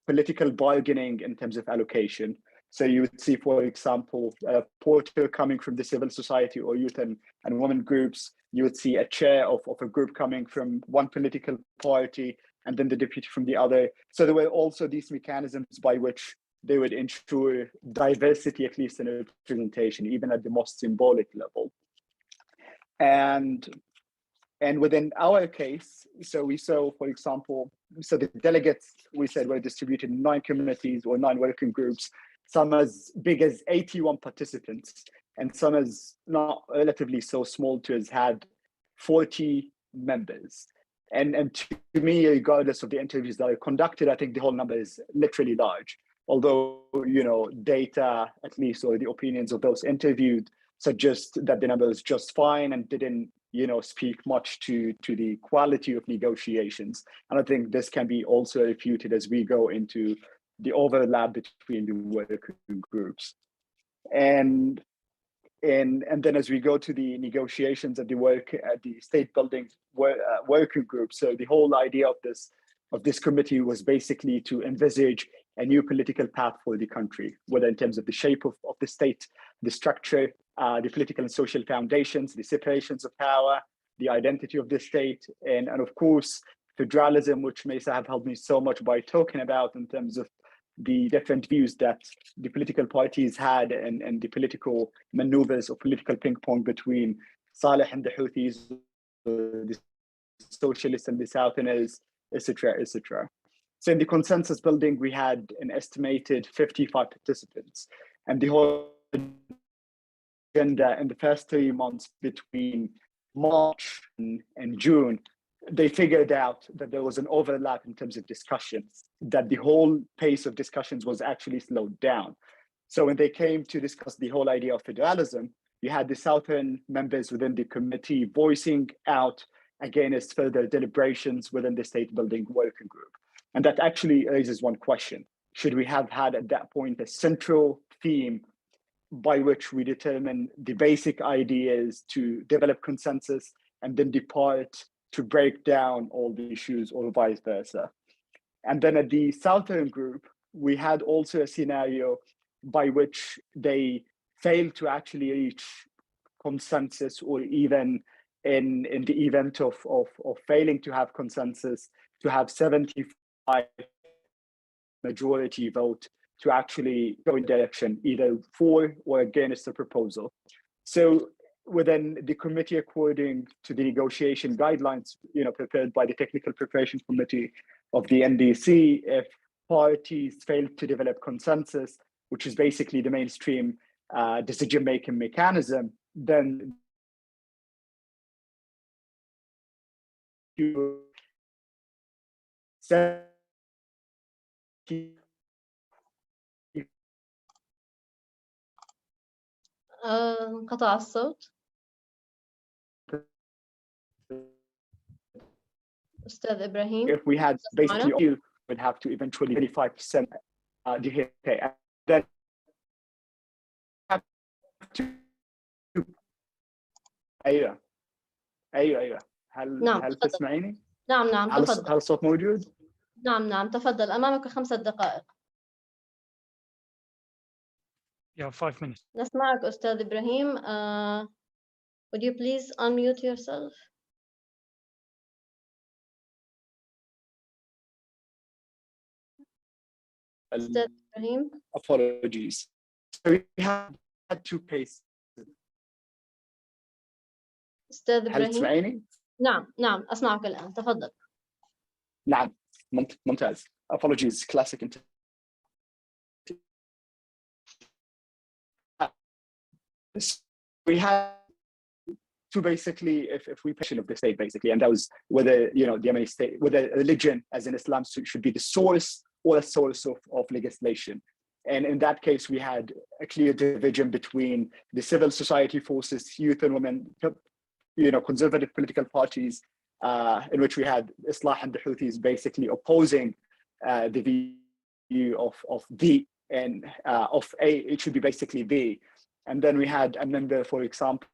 political bargaining in terms of allocation. So you would see, for example, a porter coming from the civil society or youth and women groups. You would see a chair of a group coming from one political party, and then the deputy from the other. So there were also these mechanisms by which they would ensure diversity, at least in representation, even at the most symbolic level. And within our case, so we saw, for example, so the delegates, we said, were distributed in 9 committees or 9 working groups, some as big as 81 participants, and some as not relatively so small to as had 40 members. And to me, regardless of the interviews that are conducted, I think the whole number is literally large. Although, data, at least, or the opinions of those interviewed suggest that the number is just fine and didn't, speak much to the quality of negotiations. And I think this can be also refuted as we go into the overlap between the working groups. And then as we go to the negotiations at the state building working group, so the whole idea of this committee was basically to envisage a new political path for the country, whether in terms of the shape of the state, the structure, the political and social foundations, the separations of power, the identity of the state, and of course, federalism, which Mesa have helped me so much by talking about in terms of the different views that the political parties had and the political maneuvers or political ping pong between Saleh and the Houthis, the socialists and the Southerners, etc., etc. So in the consensus building, we had an estimated 55 participants, and the whole agenda in the first 3 months between March and June, they figured out that there was an overlap in terms of discussions, that the whole pace of discussions was actually slowed down. So when they came to discuss the whole idea of federalism, you had the Southern members within the committee voicing out against further deliberations within the state building working group. And that actually raises one question. Should we have had at that point a central theme by which we determine the basic ideas to develop consensus and then depart to break down all the issues, or vice versa? And then at the Southern group, we had also a scenario by which they failed to actually reach consensus, or even in the event of failing to have consensus, to have 75 majority vote to actually go in direction either for or against the proposal. So within the committee, according to the negotiation guidelines, prepared by the Technical Preparation Committee of the NDC, if parties fail to develop consensus, which is basically the mainstream decision-making mechanism, then you انقطع الصوت. أستاذ إبراهيم. If we had basically, you would have to eventually 25% DHK. Then have to أيوة هل تسمعيني؟ نعم تفضل. هل الصوت موجود؟ نعم تفضل، أمامك 5 دقائق. Yeah, 5 minutes. نسمعك أستاذ إبراهيم. Would you please unmute yourself? أستاذ إبراهيم. Apologies. So we had 2 cases. أستاذ هل إبراهيم. تسمعيني؟ نعم أسمعك الآن، تفضل. نعم ممتاز. Apologies, classic. We had to basically, if we question of the state basically, and that was whether the Yemeni state, whether religion as in Islam should be the source or a source of legislation. And in that case, we had a clear division between the civil society forces, youth and women, conservative political parties, in which we had Islah and the Houthis basically opposing the view of the and of A, it should be basically the. And then we had a member, for example,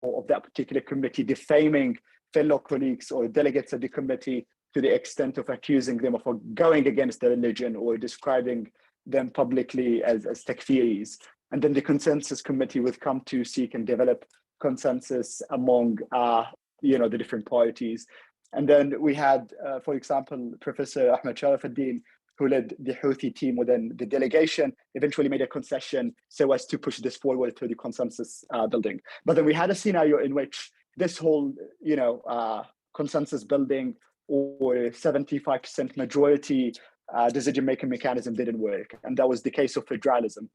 of that particular committee defaming fellow colleagues or delegates of the committee to the extent of accusing them of going against the religion or describing them publicly as takfiris. And then the consensus committee would come to seek and develop consensus among the different parties. And then we had, for example, Professor Ahmed Sharafuddin, who led the Houthi team within the delegation, eventually made a concession so as to push this forward to the consensus building. But then we had a scenario in which this whole, consensus building or 75% majority decision-making mechanism didn't work. And that was the case of federalism.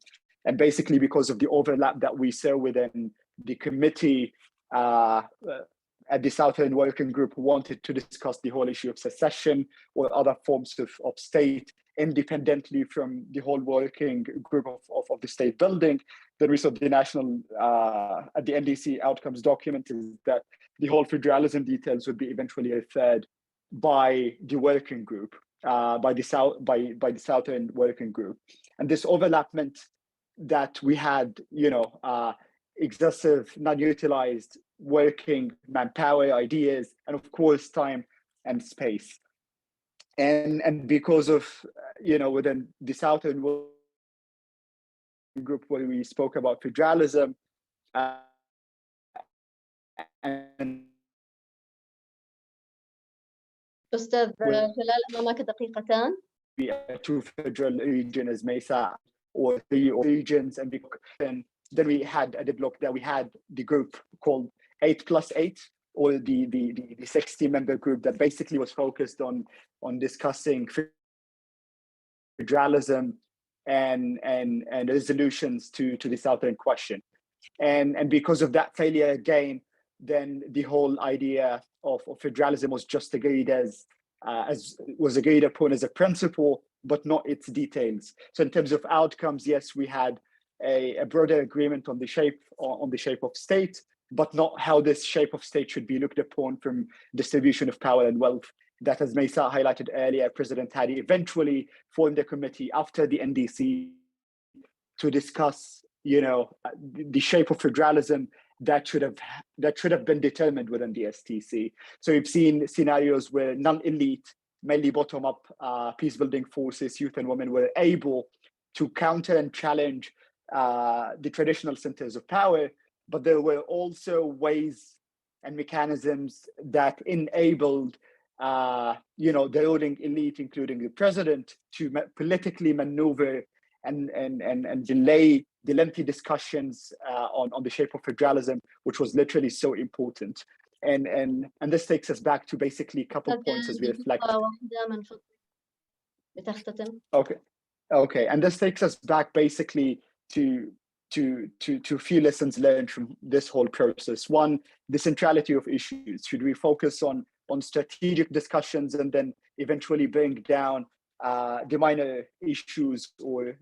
And basically because of the overlap that we saw within the committee, at the Southern Working Group wanted to discuss the whole issue of secession or other forms of state independently from the whole working group of the state building. Then we saw the national, at the NDC outcomes document is that the whole federalism details would be eventually referred by the working group, by the Southern Working Group. And this overlap meant that we had, excessive, non-utilized working manpower, ideas, and of course, time and space. And because of, within the Southern Working Group where we spoke about federalism, and أستاذ جلال أمامك دقيقتان. Two federal regions as Mesa or three regions, and then we had a developed that we had the group called 8+8, or the 60-member group that basically was focused on discussing federalism and resolutions to the Southern question. And because of that failure again, then the whole idea of federalism was just agreed as was agreed upon as a principle, but not its details. So in terms of outcomes, yes, we had a broader agreement on the shape of state, but not how this shape of state should be looked upon from distribution of power and wealth. That, as Mesa highlighted earlier, President Hadi eventually formed a committee after the NDC to discuss, the shape of federalism that should have been determined within the STC. So we've seen scenarios where non-elite, mainly bottom-up peace-building forces, youth and women, were able to counter and challenge the traditional centers of power, but there were also ways and mechanisms that enabled the ruling elite, including the president, to politically maneuver and delay the lengthy discussions on the shape of federalism, which was literally so important. And this takes us back to basically a couple of points as we reflect. Okay. And this takes us back basically to a few lessons learned from this whole process. One, the centrality of issues. Should we focus on strategic discussions and then eventually bring down the minor issues, or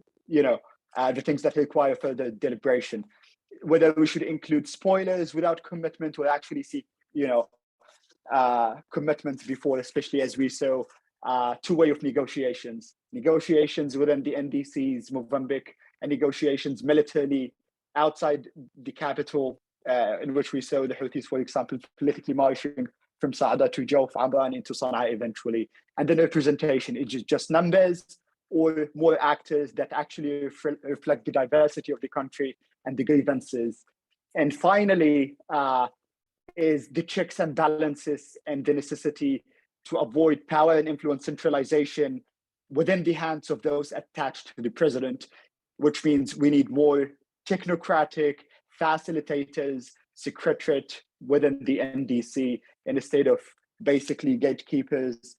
the things that require further deliberation? Whether we should include spoilers without commitment, or actually seek commitment before, especially as we saw two-way of negotiations within the NDC's Mozambique, and negotiations militarily outside the capital, in which we saw the Houthis, for example, politically marching from Saada to Jawf, Aban into Sana'a eventually. And then representation, it's just numbers or more actors that actually reflect the diversity of the country and the grievances. And finally, is the checks and balances and the necessity to avoid power and influence centralization within the hands of those attached to the president, which means we need more technocratic facilitators, secretariat within the NDC, instead of basically gatekeepers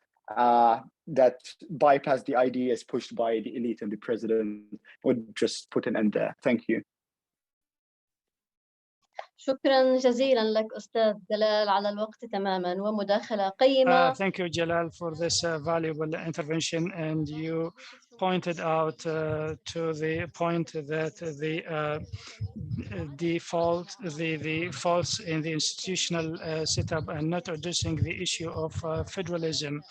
that bypass the ideas pushed by the elite and the president. Would just put an end there. Thank you. شكرا جزيلا لك أستاذ جلال على الوقت تماما ومداخلة قيمة. Thank you, Jalal, for this valuable intervention, and you pointed out to the point that the faults in the institutional setup and not addressing the issue of federalism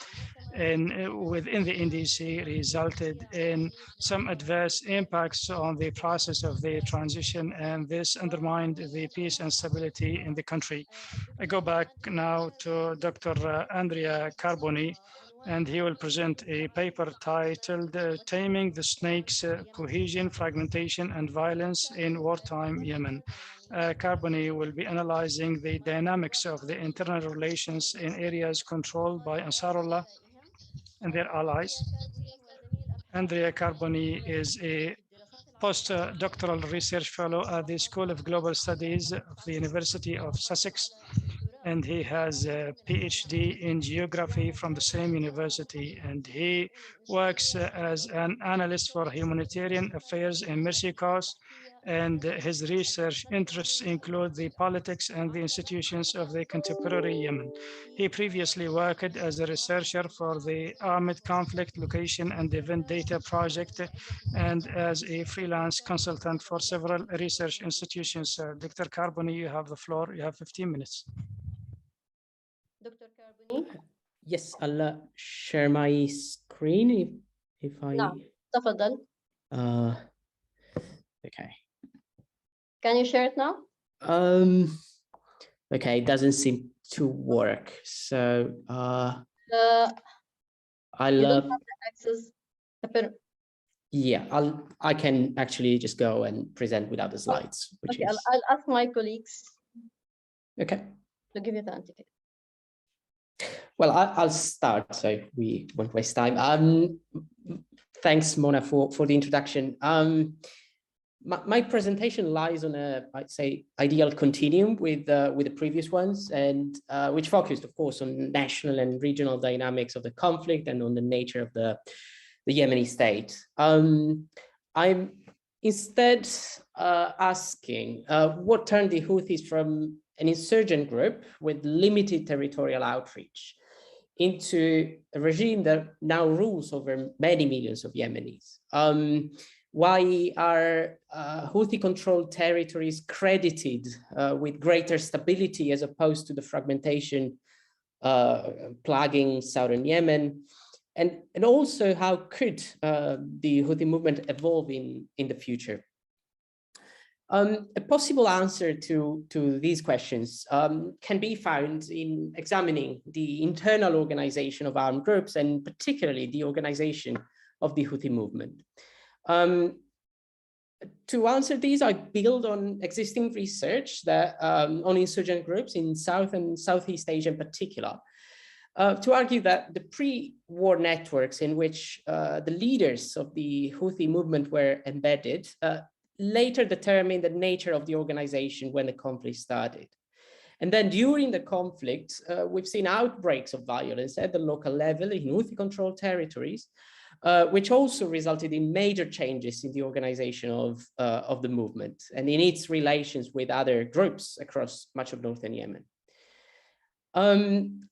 within the NDC resulted in some adverse impacts on the process of the transition, and this undermined the peace and stability in the country. I go back now to Dr. Andrea Carboni, and he will present a paper titled Taming the Snakes, Cohesion, Fragmentation, and Violence in Wartime Yemen. Carboni will be analyzing the dynamics of the internal relations in areas controlled by Ansarullah and their allies. Andrea Carboni is a postdoctoral research fellow at the School of Global Studies of the University of Sussex. and he has a PhD in geography from the same university, and he works as an analyst for humanitarian affairs in Mercy Cause, and his research interests include the politics and the institutions of the contemporary Yemen. He previously worked as a researcher for the Armed Conflict Location and Event Data Project and as a freelance consultant for several research institutions. Dr. Carboni, you have the floor. You have 15 minutes. Dr. Carboni. Yes, I'll share my screen if I... نعم تفضل. Okay. Can you share it now? Okay, it doesn't seem to work. So you don't have the access. Yeah, I can actually just go and present without the slides. Okay, I'll ask my colleagues. Okay. To give you the antidote. Well, I'll start so we won't waste time. Thanks, Mona, for the introduction. My presentation lies on a, I'd say, ideal continuum with the previous ones, and which focused, of course, on national and regional dynamics of the conflict and on the nature of the Yemeni state. I'm instead asking what turned the Houthis from an insurgent group with limited territorial outreach into a regime that now rules over many millions of Yemenis. Why are Houthi-controlled territories credited with greater stability as opposed to the fragmentation plaguing southern Yemen? And also, how could the Houthi movement evolve in the future? A possible answer to these questions can be found in examining the internal organization of armed groups, and particularly the organization of the Houthi movement. To answer these, I build on existing research that on insurgent groups in South and Southeast Asia in particular, to argue that the pre-war networks in which the leaders of the Houthi movement were embedded later determined the nature of the organization when the conflict started. And then during the conflict, we've seen outbreaks of violence at the local level in Houthi-controlled territories, which also resulted in major changes in the organization of the movement and in its relations with other groups across much of northern Yemen.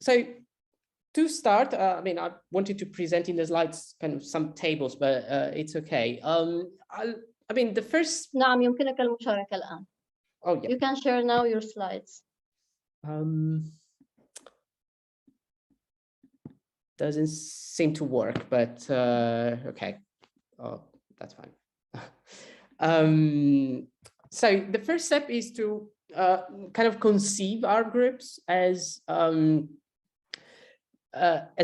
So to start, I mean, I wanted to present in the slides kind of some tables, but it's okay. I mean, the first... نعم يمكنك المشاركة الآن. Oh, yeah. You can share now your slides. Doesn't seem to work, but okay. Oh, that's fine. So the first step is to kind of conceive our groups as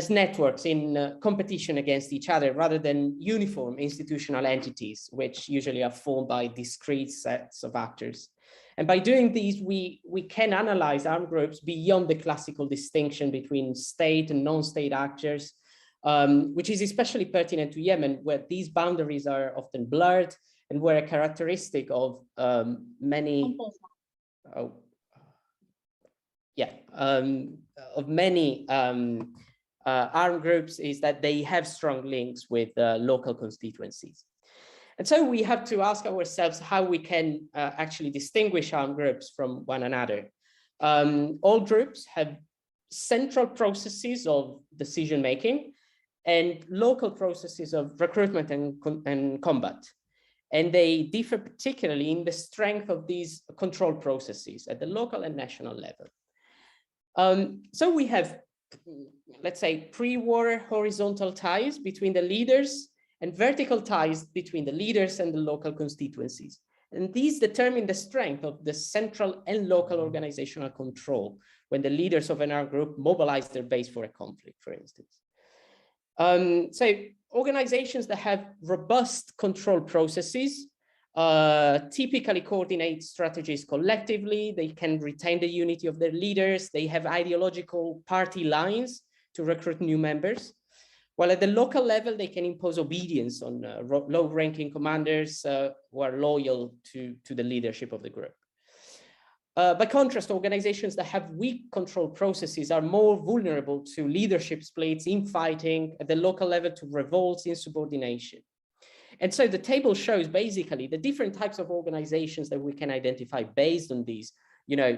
networks in competition against each other rather than uniform institutional entities, which usually are formed by discrete sets of actors. And by doing these, we can analyze armed groups beyond the classical distinction between state and non-state actors, which is especially pertinent to Yemen, where these boundaries are often blurred and where a characteristic of many armed groups is that they have strong links with local constituencies. And so we have to ask ourselves how we can actually distinguish armed groups from one another. All groups have central processes of decision-making and local processes of recruitment and combat. And they differ particularly in the strength of these control processes at the local and national level. So we have, let's say, pre-war horizontal ties between the leaders and vertical ties between the leaders and the local constituencies. And these determine the strength of the central and local organizational control when the leaders of an armed group mobilize their base for a conflict, for instance. So organizations that have robust control processes typically coordinate strategies collectively. They can retain the unity of their leaders. They have ideological party lines to recruit new members. While at the local level, they can impose obedience on low-ranking commanders who are loyal to the leadership of the group. By contrast, organizations that have weak control processes are more vulnerable to leadership splits, infighting at the local level, to revolts, insubordination. And so the table shows basically the different types of organizations that we can identify based on these,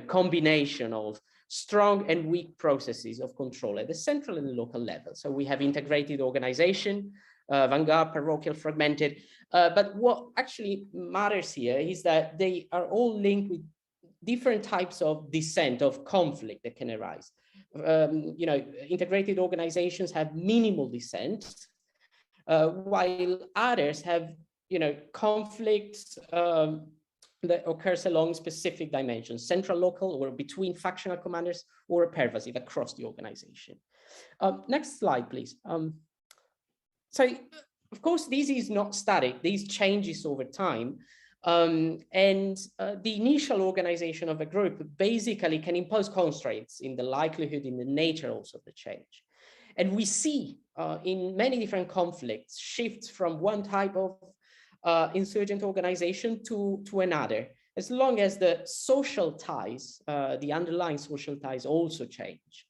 combination of strong and weak processes of control at the central and the local level. So we have integrated organization, vanguard, parochial, fragmented. But what actually matters here is that they are all linked with different types of dissent, of conflict that can arise. Integrated organizations have minimal dissent, while others have, conflicts that occurs along specific dimensions, central, local, or between factional commanders, or pervasive across the organization. Next slide, please. So, of course, this is not static. These changes over time. The initial organization of a group basically can impose constraints in the likelihood, in the nature also of the change. And we see in many different conflicts shifts from one type of insurgent organization to another, as long as the social ties, the underlying social ties also change.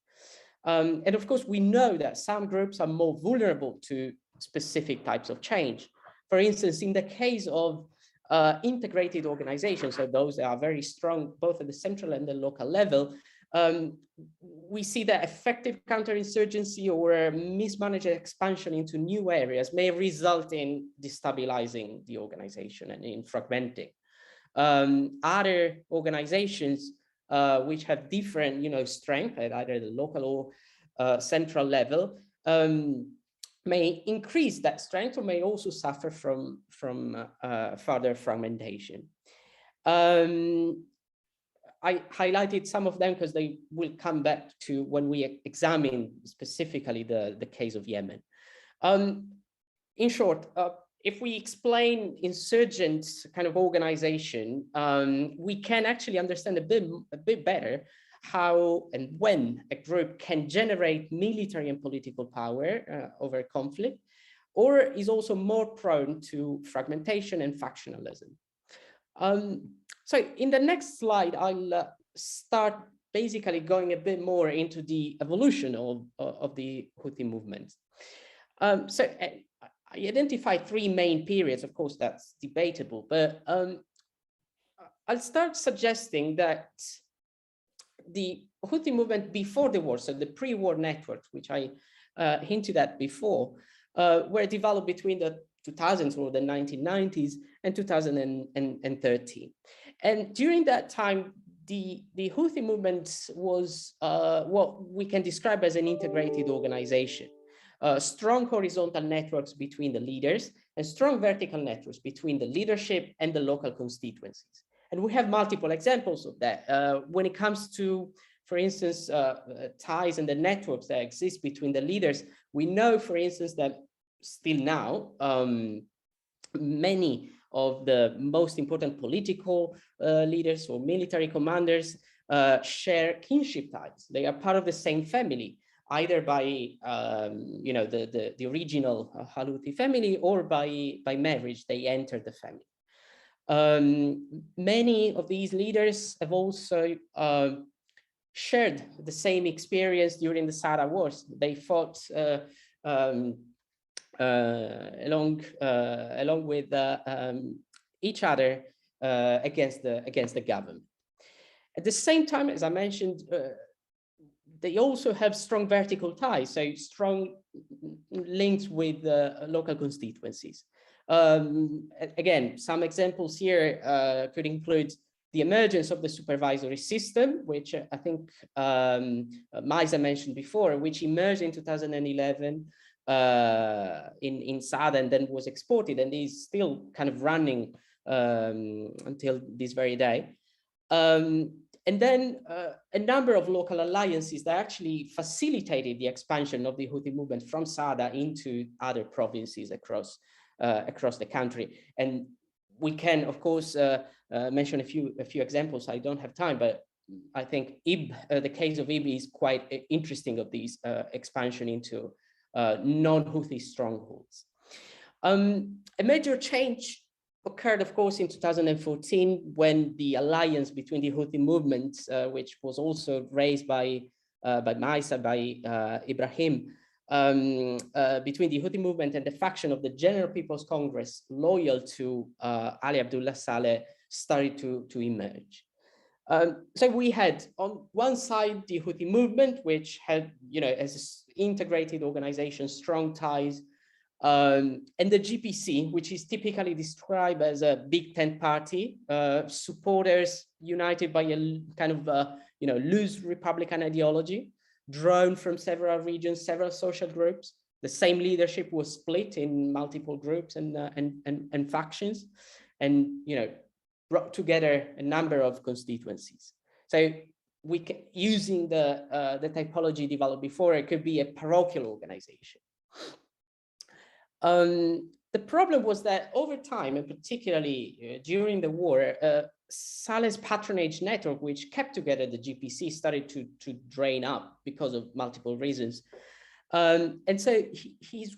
And of course, we know that some groups are more vulnerable to specific types of change. For instance, in the case of integrated organizations, so those that are very strong both at the central and the local level, we see that effective counterinsurgency or mismanaged expansion into new areas may result in destabilizing the organization and in fragmenting. Other organizations which have different, strength at either the local or central level may increase that strength or may also suffer from further fragmentation. I highlighted some of them because they will come back to when we examine specifically the case of Yemen. In short, if we explain insurgent kind of organization, we can actually understand a bit better how and when a group can generate military and political power over conflict, or is also more prone to fragmentation and factionalism. So in the next slide, I'll start basically going a bit more into the evolution of the Houthi movement. So I identify three main periods. Of course, that's debatable, but I'll start suggesting that the Houthi movement before the war, so the pre-war networks, which I hinted at before, were developed between the 2000s or the 1990s and 2013. And during that time, the Houthi movement was what we can describe as an integrated organization. Strong horizontal networks between the leaders and strong vertical networks between the leadership and the local constituencies. And we have multiple examples of that. When it comes to, for instance, ties and the networks that exist between the leaders, we know, for instance, that still now, many of the most important political leaders or military commanders share kinship ties. They are part of the same family, either by the original Houthi family or by marriage. They enter the family. Many of these leaders have also shared the same experience during the Sahara Wars. They fought along with each other against the government. At the same time, as I mentioned, they also have strong vertical ties, so strong links with local constituencies. Again, some examples here could include the emergence of the supervisory system, which I think Mesa mentioned before, which emerged in 2011 in Saad and then was exported and is still kind of running until this very day. And then a number of local alliances that actually facilitated the expansion of the Houthi movement from Saada into other provinces across the country. And we can, of course, mention a few examples. I don't have time, but I think the case of Ib is quite interesting of these expansion into non-Houthi strongholds. A major change occurred, of course, in 2014, when the alliance between the Houthi movement, which was also raised by Mesa, by Ibrahim, between the Houthi movement and the faction of the General People's Congress loyal to Ali Abdullah Saleh started to emerge. So we had on one side the Houthi movement, which had, as an integrated organization, strong ties, and the GPC, which is typically described as a big tent party, supporters united by a kind of loose Republican ideology, drawn from several regions, several social groups. The same leadership was split in multiple groups and factions, and brought together a number of constituencies. So we can, using the typology developed before, it could be a parochial organization. The problem was that over time, and particularly during the war, Saleh's patronage network, which kept together the GPC, started to drain up because of multiple reasons. And so his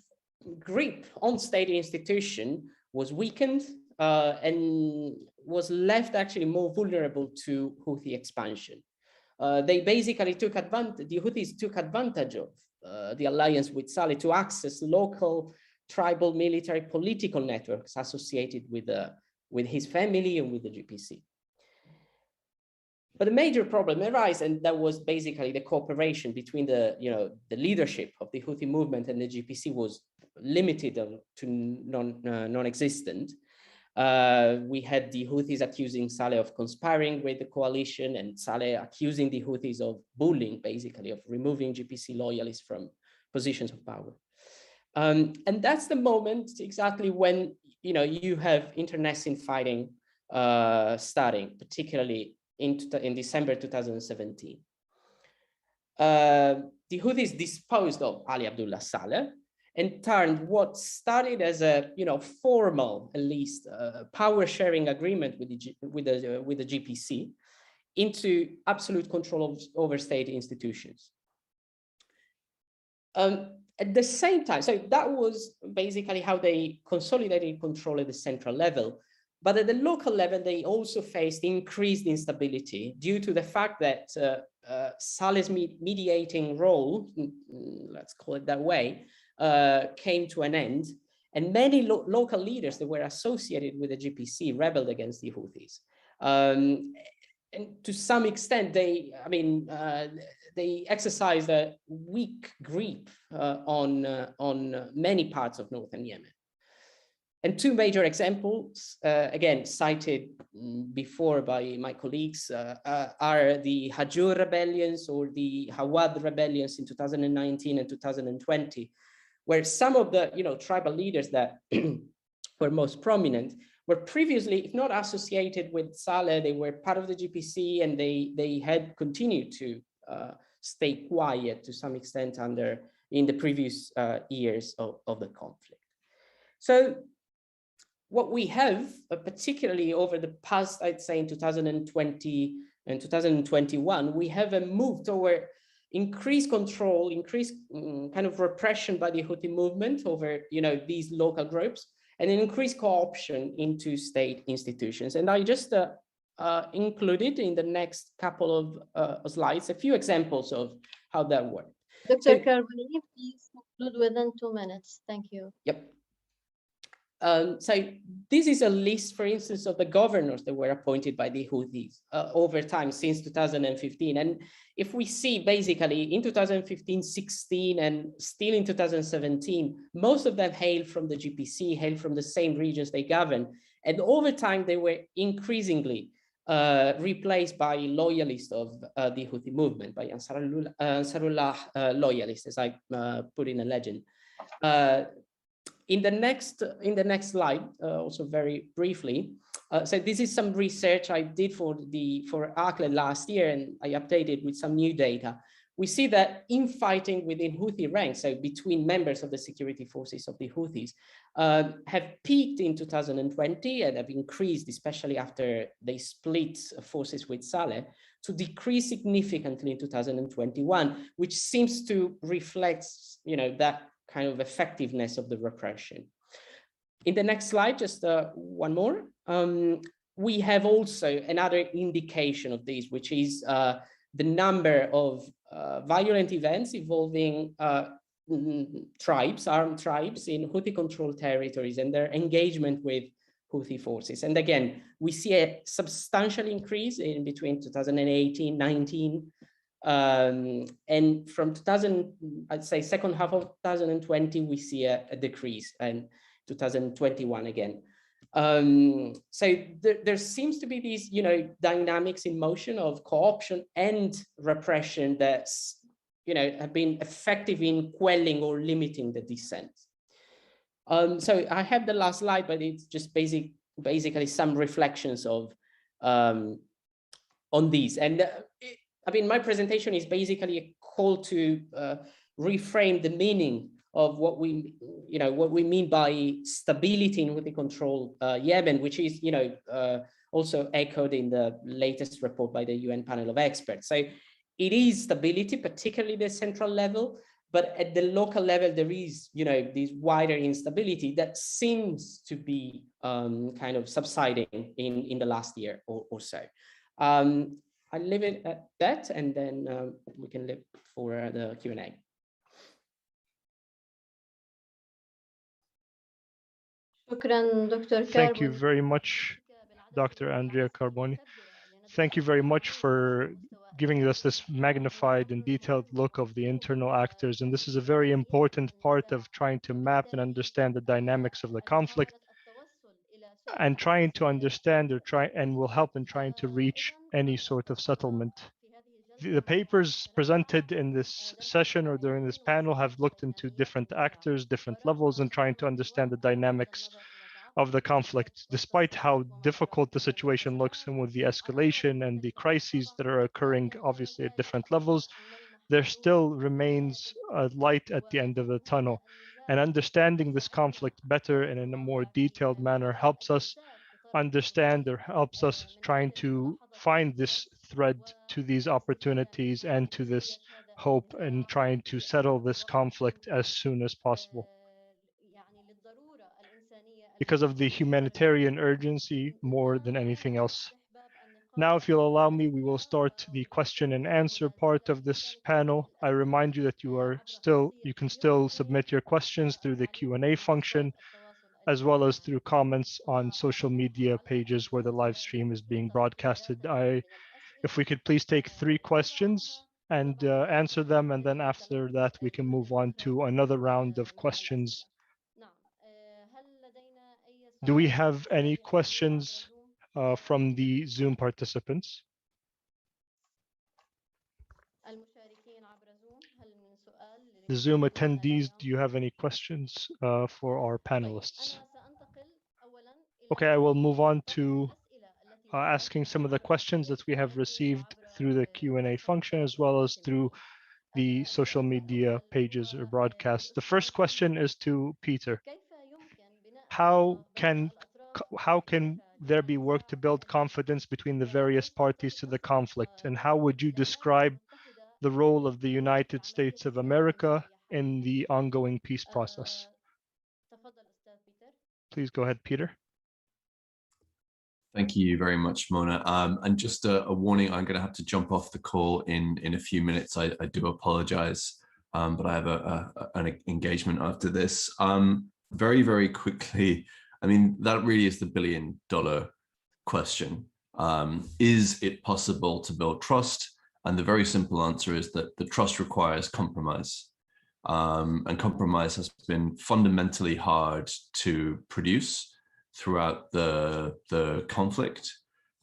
grip on state institution was weakened and was left actually more vulnerable to Houthi expansion. They basically took advantage, the Houthis took advantage of the alliance with Saleh to access local tribal military political networks associated with his family and with the GPC. But a major problem arose, and that was basically the cooperation between the leadership of the Houthi movement and the GPC was limited to non-existent. We had the Houthis accusing Saleh of conspiring with the coalition, and Saleh accusing the Houthis of bullying, basically, of removing GPC loyalists from positions of power. And that's the moment exactly when you have internecine fighting starting, particularly in December 2017. The Houthis disposed of Ali Abdullah Saleh and turned what started as a formal, at least, power sharing agreement with the GPC into absolute control over state institutions. At the same time, so that was basically how they consolidated control at the central level. But at the local level, they also faced increased instability due to the fact that Saleh's mediating role, let's call it that way, came to an end. And many local leaders that were associated with the GPC rebelled against the Houthis. And to some extent, they exercised a weak grip on many parts of northern Yemen. And two major examples, again, cited before by my colleagues, are the Hajur rebellions or the Hawad rebellions in 2019 and 2020, where some of the tribal leaders that were most prominent were previously, if not associated with Saleh, they were part of the GPC, and they had continued to stay quiet to some extent in the previous years of the conflict. So what we have, particularly over the past, I'd say in 2020 and 2021, we have a move toward increased control, increased kind of repression by the Houthi movement over these local groups, and an increased co-option into state institutions. And I just included in the next couple of slides a few examples of how that worked. Dr. Carboni, please conclude within 2 minutes. Thank you. Yep. So this is a list, for instance, of the governors that were appointed by the Houthis over time since 2015. And if we see basically in 2015, 16, and still in 2017, most of them hail from the GPC, hail from the same regions they govern. And over time, they were increasingly replaced by loyalists of the Houthi movement, by Ansarullah loyalists, as I put in a legend. In the next slide, also very briefly, so this is some research I did for ACLED last year, and I updated with some new data. We see that infighting within Houthi ranks, so between members of the security forces of the Houthis, have peaked in 2020 and have increased, especially after they split forces with Saleh, to decrease significantly in 2021, which seems to reflect, that kind of effectiveness of the repression. In the next slide, just one more. We have also another indication of this, which is the number of violent events involving tribes, armed tribes in Houthi-controlled territories and their engagement with Houthi forces. And again, we see a substantial increase in between 2018, 19, and from I'd say second half of 2020, we see a decrease, and 2021 again. So there seems to be these, dynamics in motion of co-option and repression that's, have been effective in quelling or limiting the dissent. So I have the last slide, but it's just basically some reflections of on these. And I mean, my presentation is basically a call to reframe the meaning of what we mean by stability in Houthi control Yemen, which is, also echoed in the latest report by the UN panel of experts. So it is stability, particularly the central level, but at the local level, there is, this wider instability that seems to be kind of subsiding in the last year or so. I'll leave it at that, and then we can leave for the Q&A. Thank you very much, Dr. Andrea Carboni. Thank you very much for giving us this magnified and detailed look of the internal actors. And this is a very important part of trying to map and understand the dynamics of the conflict, and trying to understand and will help in trying to reach any sort of settlement. The papers presented in this session or during this panel have looked into different actors, different levels, and trying to understand the dynamics of the conflict. Despite how difficult the situation looks, and with the escalation and the crises that are occurring, obviously at different levels, there still remains a light at the end of the tunnel. And understanding this conflict better and in a more detailed manner helps us understand, or helps us trying to find this thread to these opportunities and to this hope, and trying to settle this conflict as soon as possible. Because of the humanitarian urgency more than anything else. Now, if you'll allow me, we will start the question and answer part of this panel. I remind you that you can still submit your questions through the Q&A function, as well as through comments on social media pages where the live stream is being broadcasted. If we could please take 3 questions and answer them, and then after that we can move on to another round of questions. Do we have any questions from the Zoom participants? The Zoom attendees, do you have any questions for our panelists? Okay, I will move on to asking some of the questions that we have received through the Q&A function, as well as through the social media pages or broadcasts. The first question is to Peter. How can there be work to build confidence between the various parties to the conflict? And how would you describe the role of the United States of America in the ongoing peace process? Please go ahead, Peter. Thank you very much, Mona. And just a warning, I'm going to have to jump off the call in a few minutes. I do apologize, but I have an engagement after this. Very, very quickly, I mean, that really is the billion-dollar question. Is it possible to build trust? And the very simple answer is that the trust requires compromise. And compromise has been fundamentally hard to produce throughout the conflict.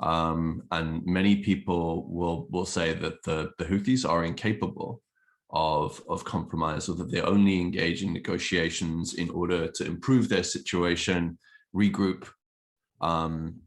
And many people will say that the Houthis are incapable of compromise, or that they only engage in negotiations in order to improve their situation, regroup, and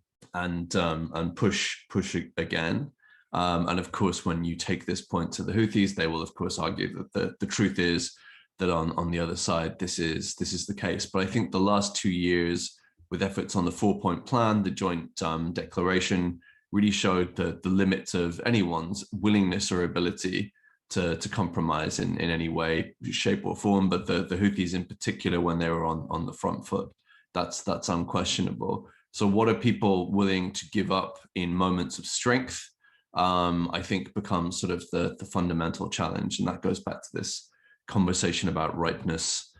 push again. And of course, when you take this point to the Houthis, they will of course argue that the truth is that on the other side, this is the case. But I think the last 2 years, with efforts on the 4-point plan, the joint declaration, really showed the limits of anyone's willingness or ability to compromise in any way, shape or form. But the Houthis in particular, when they were on the front foot, That's unquestionable. So what are people willing to give up in moments of strength? I think becomes sort of the fundamental challenge, and that goes back to this conversation about ripeness,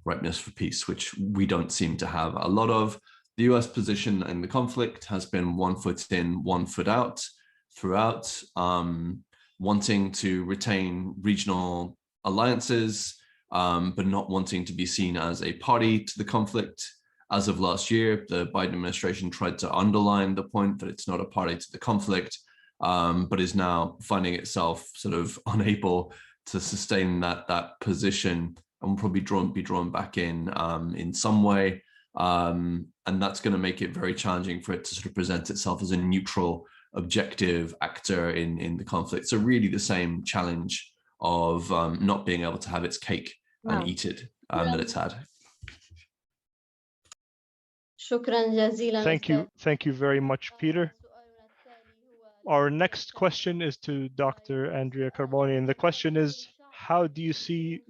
ripeness for peace, which we don't seem to have a lot of. The US position in the conflict has been 1 foot in, 1 foot out throughout, wanting to retain regional alliances, but not wanting to be seen as a party to the conflict. As of last year, the Biden administration tried to underline the point that it's not a party to the conflict, but is now finding itself sort of unable to sustain that position, and will probably be drawn back in some way. And that's going to make it very challenging for it to sort of present itself as a neutral, objective actor in the conflict. So really the same challenge of not being able to have its cake and eat it that it's had. Thank you very much, Peter. Our next question is to Dr. Andrea Carboni, and the question is, how do you see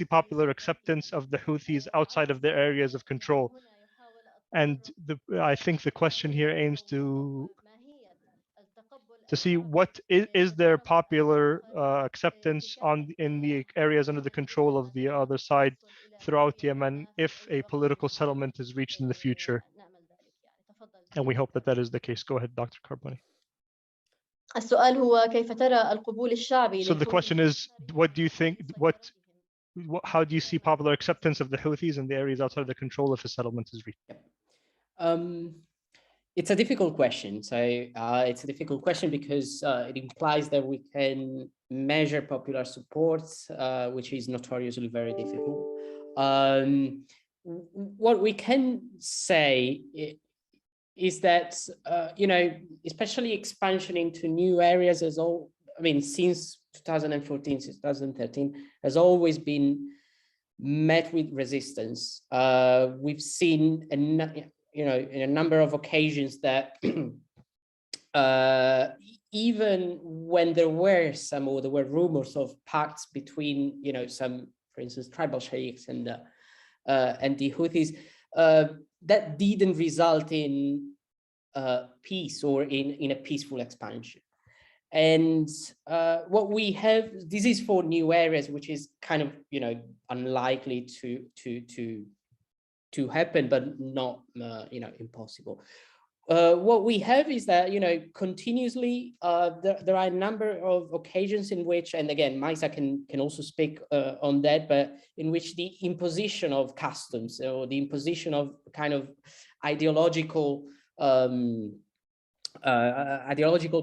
popular acceptance of the Houthis outside of their areas of control? And I think the question here aims to see what is there popular acceptance in the areas under the control of the other side throughout Yemen if a political settlement is reached in the future. And we hope that that is the case. Go ahead, Dr. Carboni. So the question is, what do you think, how do you see popular acceptance of the Houthis in the areas outside of the control if a settlement is reached? It's a difficult question. So it's a difficult question because it implies that we can measure popular support, which is notoriously very difficult. What we can say is that, especially expansion into new areas since 2014, 2013, has always been met with resistance. We've seen in a number of occasions that even when there were rumors of pacts between, some, for instance, tribal sheikhs and the Houthis, that didn't result in peace or in a peaceful expansion. And what we have, this is for new areas, which is kind of, unlikely to happen, but not, impossible. What we have is that, continuously, there are a number of occasions in which, and again, Mesa can also speak on that, but in which the imposition of customs or the imposition of kind of ideological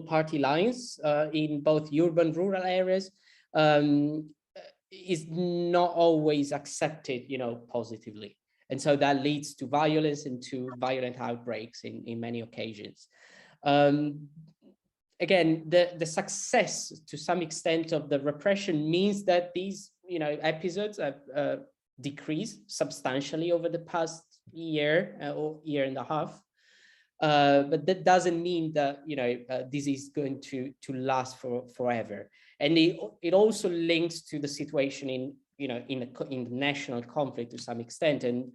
party lines in both urban, rural areas is not always accepted, positively. And so that leads to violence and to violent outbreaks in many occasions. Again, the success to some extent of the repression means that these, episodes have decreased substantially over the past year or year and a half. But that doesn't mean that, this is going to last forever. And it also links to the situation in the national conflict to some extent, and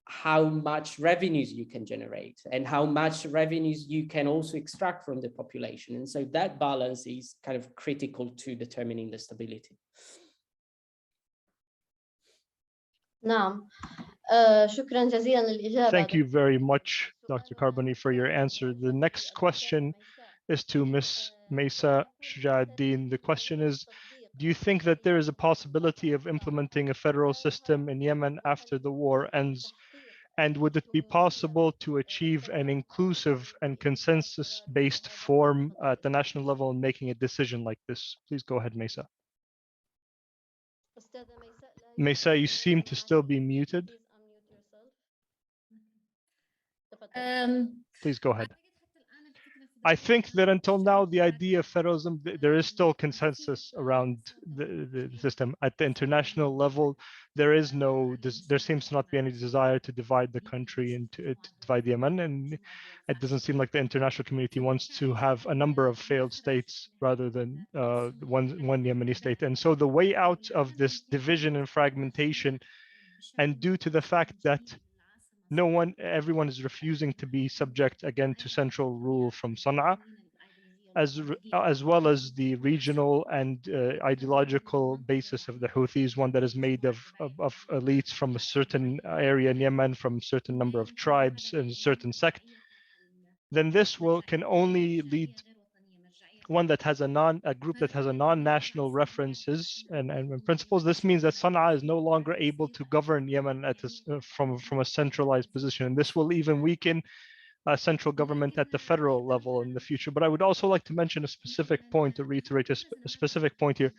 how much revenues you can generate and how much revenues you can also extract from the population. And so that balance is kind of critical to determining the stability. Thank you very much, Dr. Carboni, for your answer. The next question is to Ms. Mesa Shuja'ad-Din. The question is, do you think that there is a possibility of implementing a federal system in Yemen after the war ends? And would it be possible to achieve an inclusive and consensus-based form at the national level in making a decision like this? Please go ahead, Mesa. Mesa, you seem to still be muted. Please go ahead. I think that until now, the idea of federalism, there is still consensus around the system. At the international level, there seems to not be any desire to divide the country and to divide Yemen. And it doesn't seem like the international community wants to have a number of failed states rather than one Yemeni state. And so the way out of this division and fragmentation And due to the fact that everyone is refusing to be subject again to central rule from Sana'a, as well as the regional and ideological basis of the Houthis, one that is made of elites from a certain area in Yemen, from a certain number of tribes and a certain sect, then this can only lead one that has a group that has a non-national references and principles. This means that Sana'a is no longer able to govern Yemen from a centralized position, and this will even weaken central government at the federal level in the future. But I would also like to mention a specific point, to reiterate a specific point here.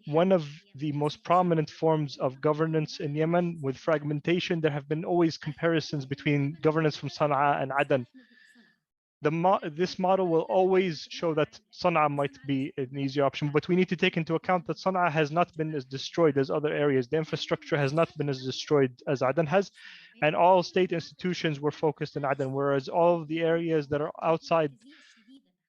One of the most prominent forms of governance in Yemen with fragmentation, there have been always comparisons between governance from Sana'a and Aden. This model will always show that Sana'a might be an easy option, but we need to take into account that Sana'a has not been as destroyed as other areas. The infrastructure has not been as destroyed as Aden has, and all state institutions were focused in Aden, whereas all of the areas that are outside,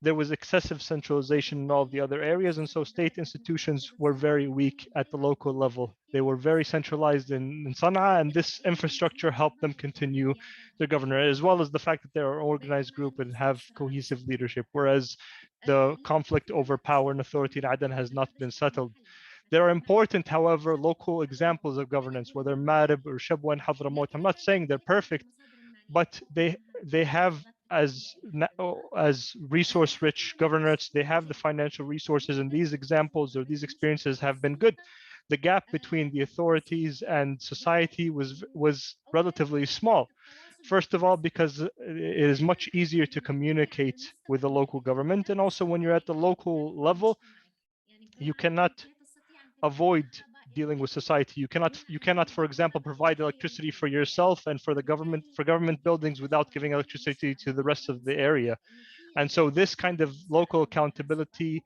there was excessive centralization in all of the other areas, and so state institutions were very weak at the local level. They were very centralized in Sana'a, and this infrastructure helped them continue their governor, as well as the fact that they're an organized group and have cohesive leadership, whereas the conflict over power and authority in Aden has not been settled. There are important, however, local examples of governance, whether Marib or Shabwa and Hadramaut. I'm not saying they're perfect, but they have as resource-rich governorates, they have the financial resources, and these examples or these experiences have been good. The gap between the authorities and society was relatively small. First of all, because it is much easier to communicate with the local government, and also when you're at the local level, you cannot avoid dealing with society. You cannot, for example, provide electricity for yourself and for government buildings without giving electricity to the rest of the area. And so this kind of local accountability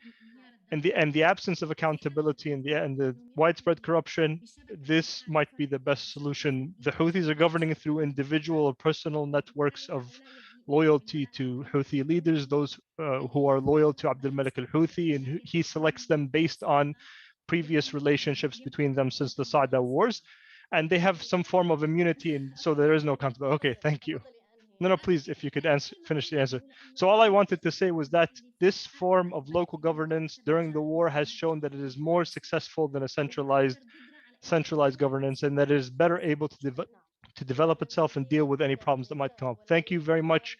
and the absence of accountability and the widespread corruption, this might be the best solution. The Houthis are governing through individual or personal networks of loyalty to Houthi leaders, those who are loyal to Abdul Malik al-Houthi, and he selects them based on previous relationships between them since the Saada Wars, and they have some form of immunity, and so there is no accountability. Okay, thank you. No, please, if you could finish the answer. So all I wanted to say was that this form of local governance during the war has shown that it is more successful than a centralized governance, and that it is better able to develop itself and deal with any problems that might come up. Thank you very much,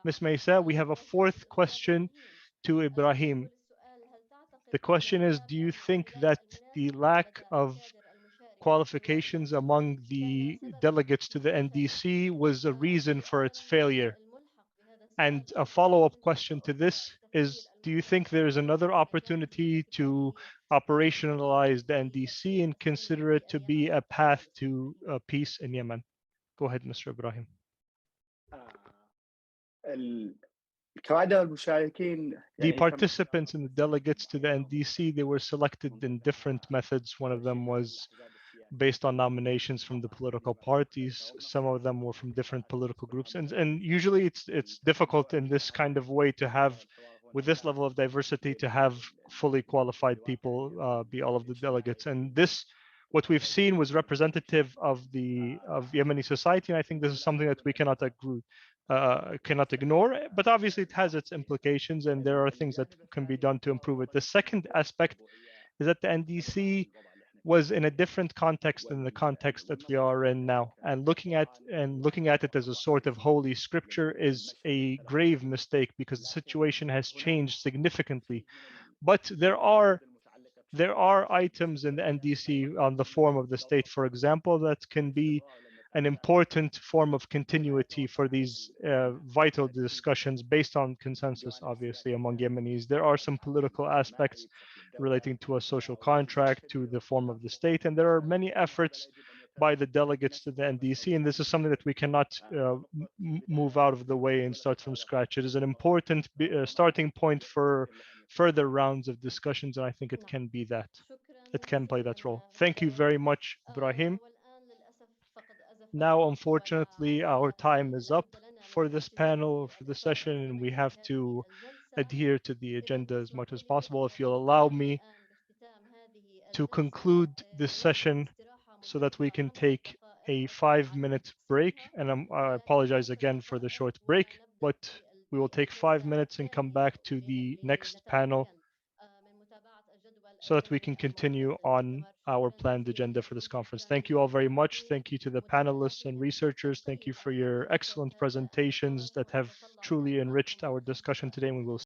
Ms. Mesa. We have a fourth question to Ibrahim. The question is, do you think that the lack of qualifications among the delegates to the NDC was a reason for its failure? And a follow-up question to this is, do you think there is another opportunity to operationalize the NDC and consider it to be a path to peace in Yemen? Go ahead, Mr. Ibrahim. The participants and the delegates to the NDC, they were selected in different methods. One of them was based on nominations from the political parties. Some of them were from different political groups. And usually it's difficult in this kind of way to have, with this level of diversity, to have fully qualified people be all of the delegates. And this, what we've seen was representative of Yemeni society. And I think this is something that we cannot ignore, but obviously it has its implications and there are things that can be done to improve it. The second aspect is that the NDC was in a different context than the context that we are in now, and looking at it as a sort of holy scripture is a grave mistake because the situation has changed significantly. But there are items in the NDC on the form of the state, for example, that can be an important form of continuity for these vital discussions based on consensus, obviously, among Yemenis. There are some political aspects relating to a social contract, to the form of the state, and there are many efforts by the delegates to the NDC, and this is something that we cannot move out of the way and start from scratch. It is an important starting point for further rounds of discussions, and I think it can be that. It can play that role. Thank you very much, Ibrahim. Now, unfortunately, our time is up for this panel, for the session, and we have to adhere to the agenda as much as possible. If you'll allow me to conclude this session so that we can take a 5-minute break, and I apologize again for the short break, but we will take 5 minutes and come back to the next panel so that we can continue on our planned agenda for this conference. Thank you all very much. Thank you to the panelists and researchers. Thank you for your excellent presentations that have truly enriched our discussion today. We will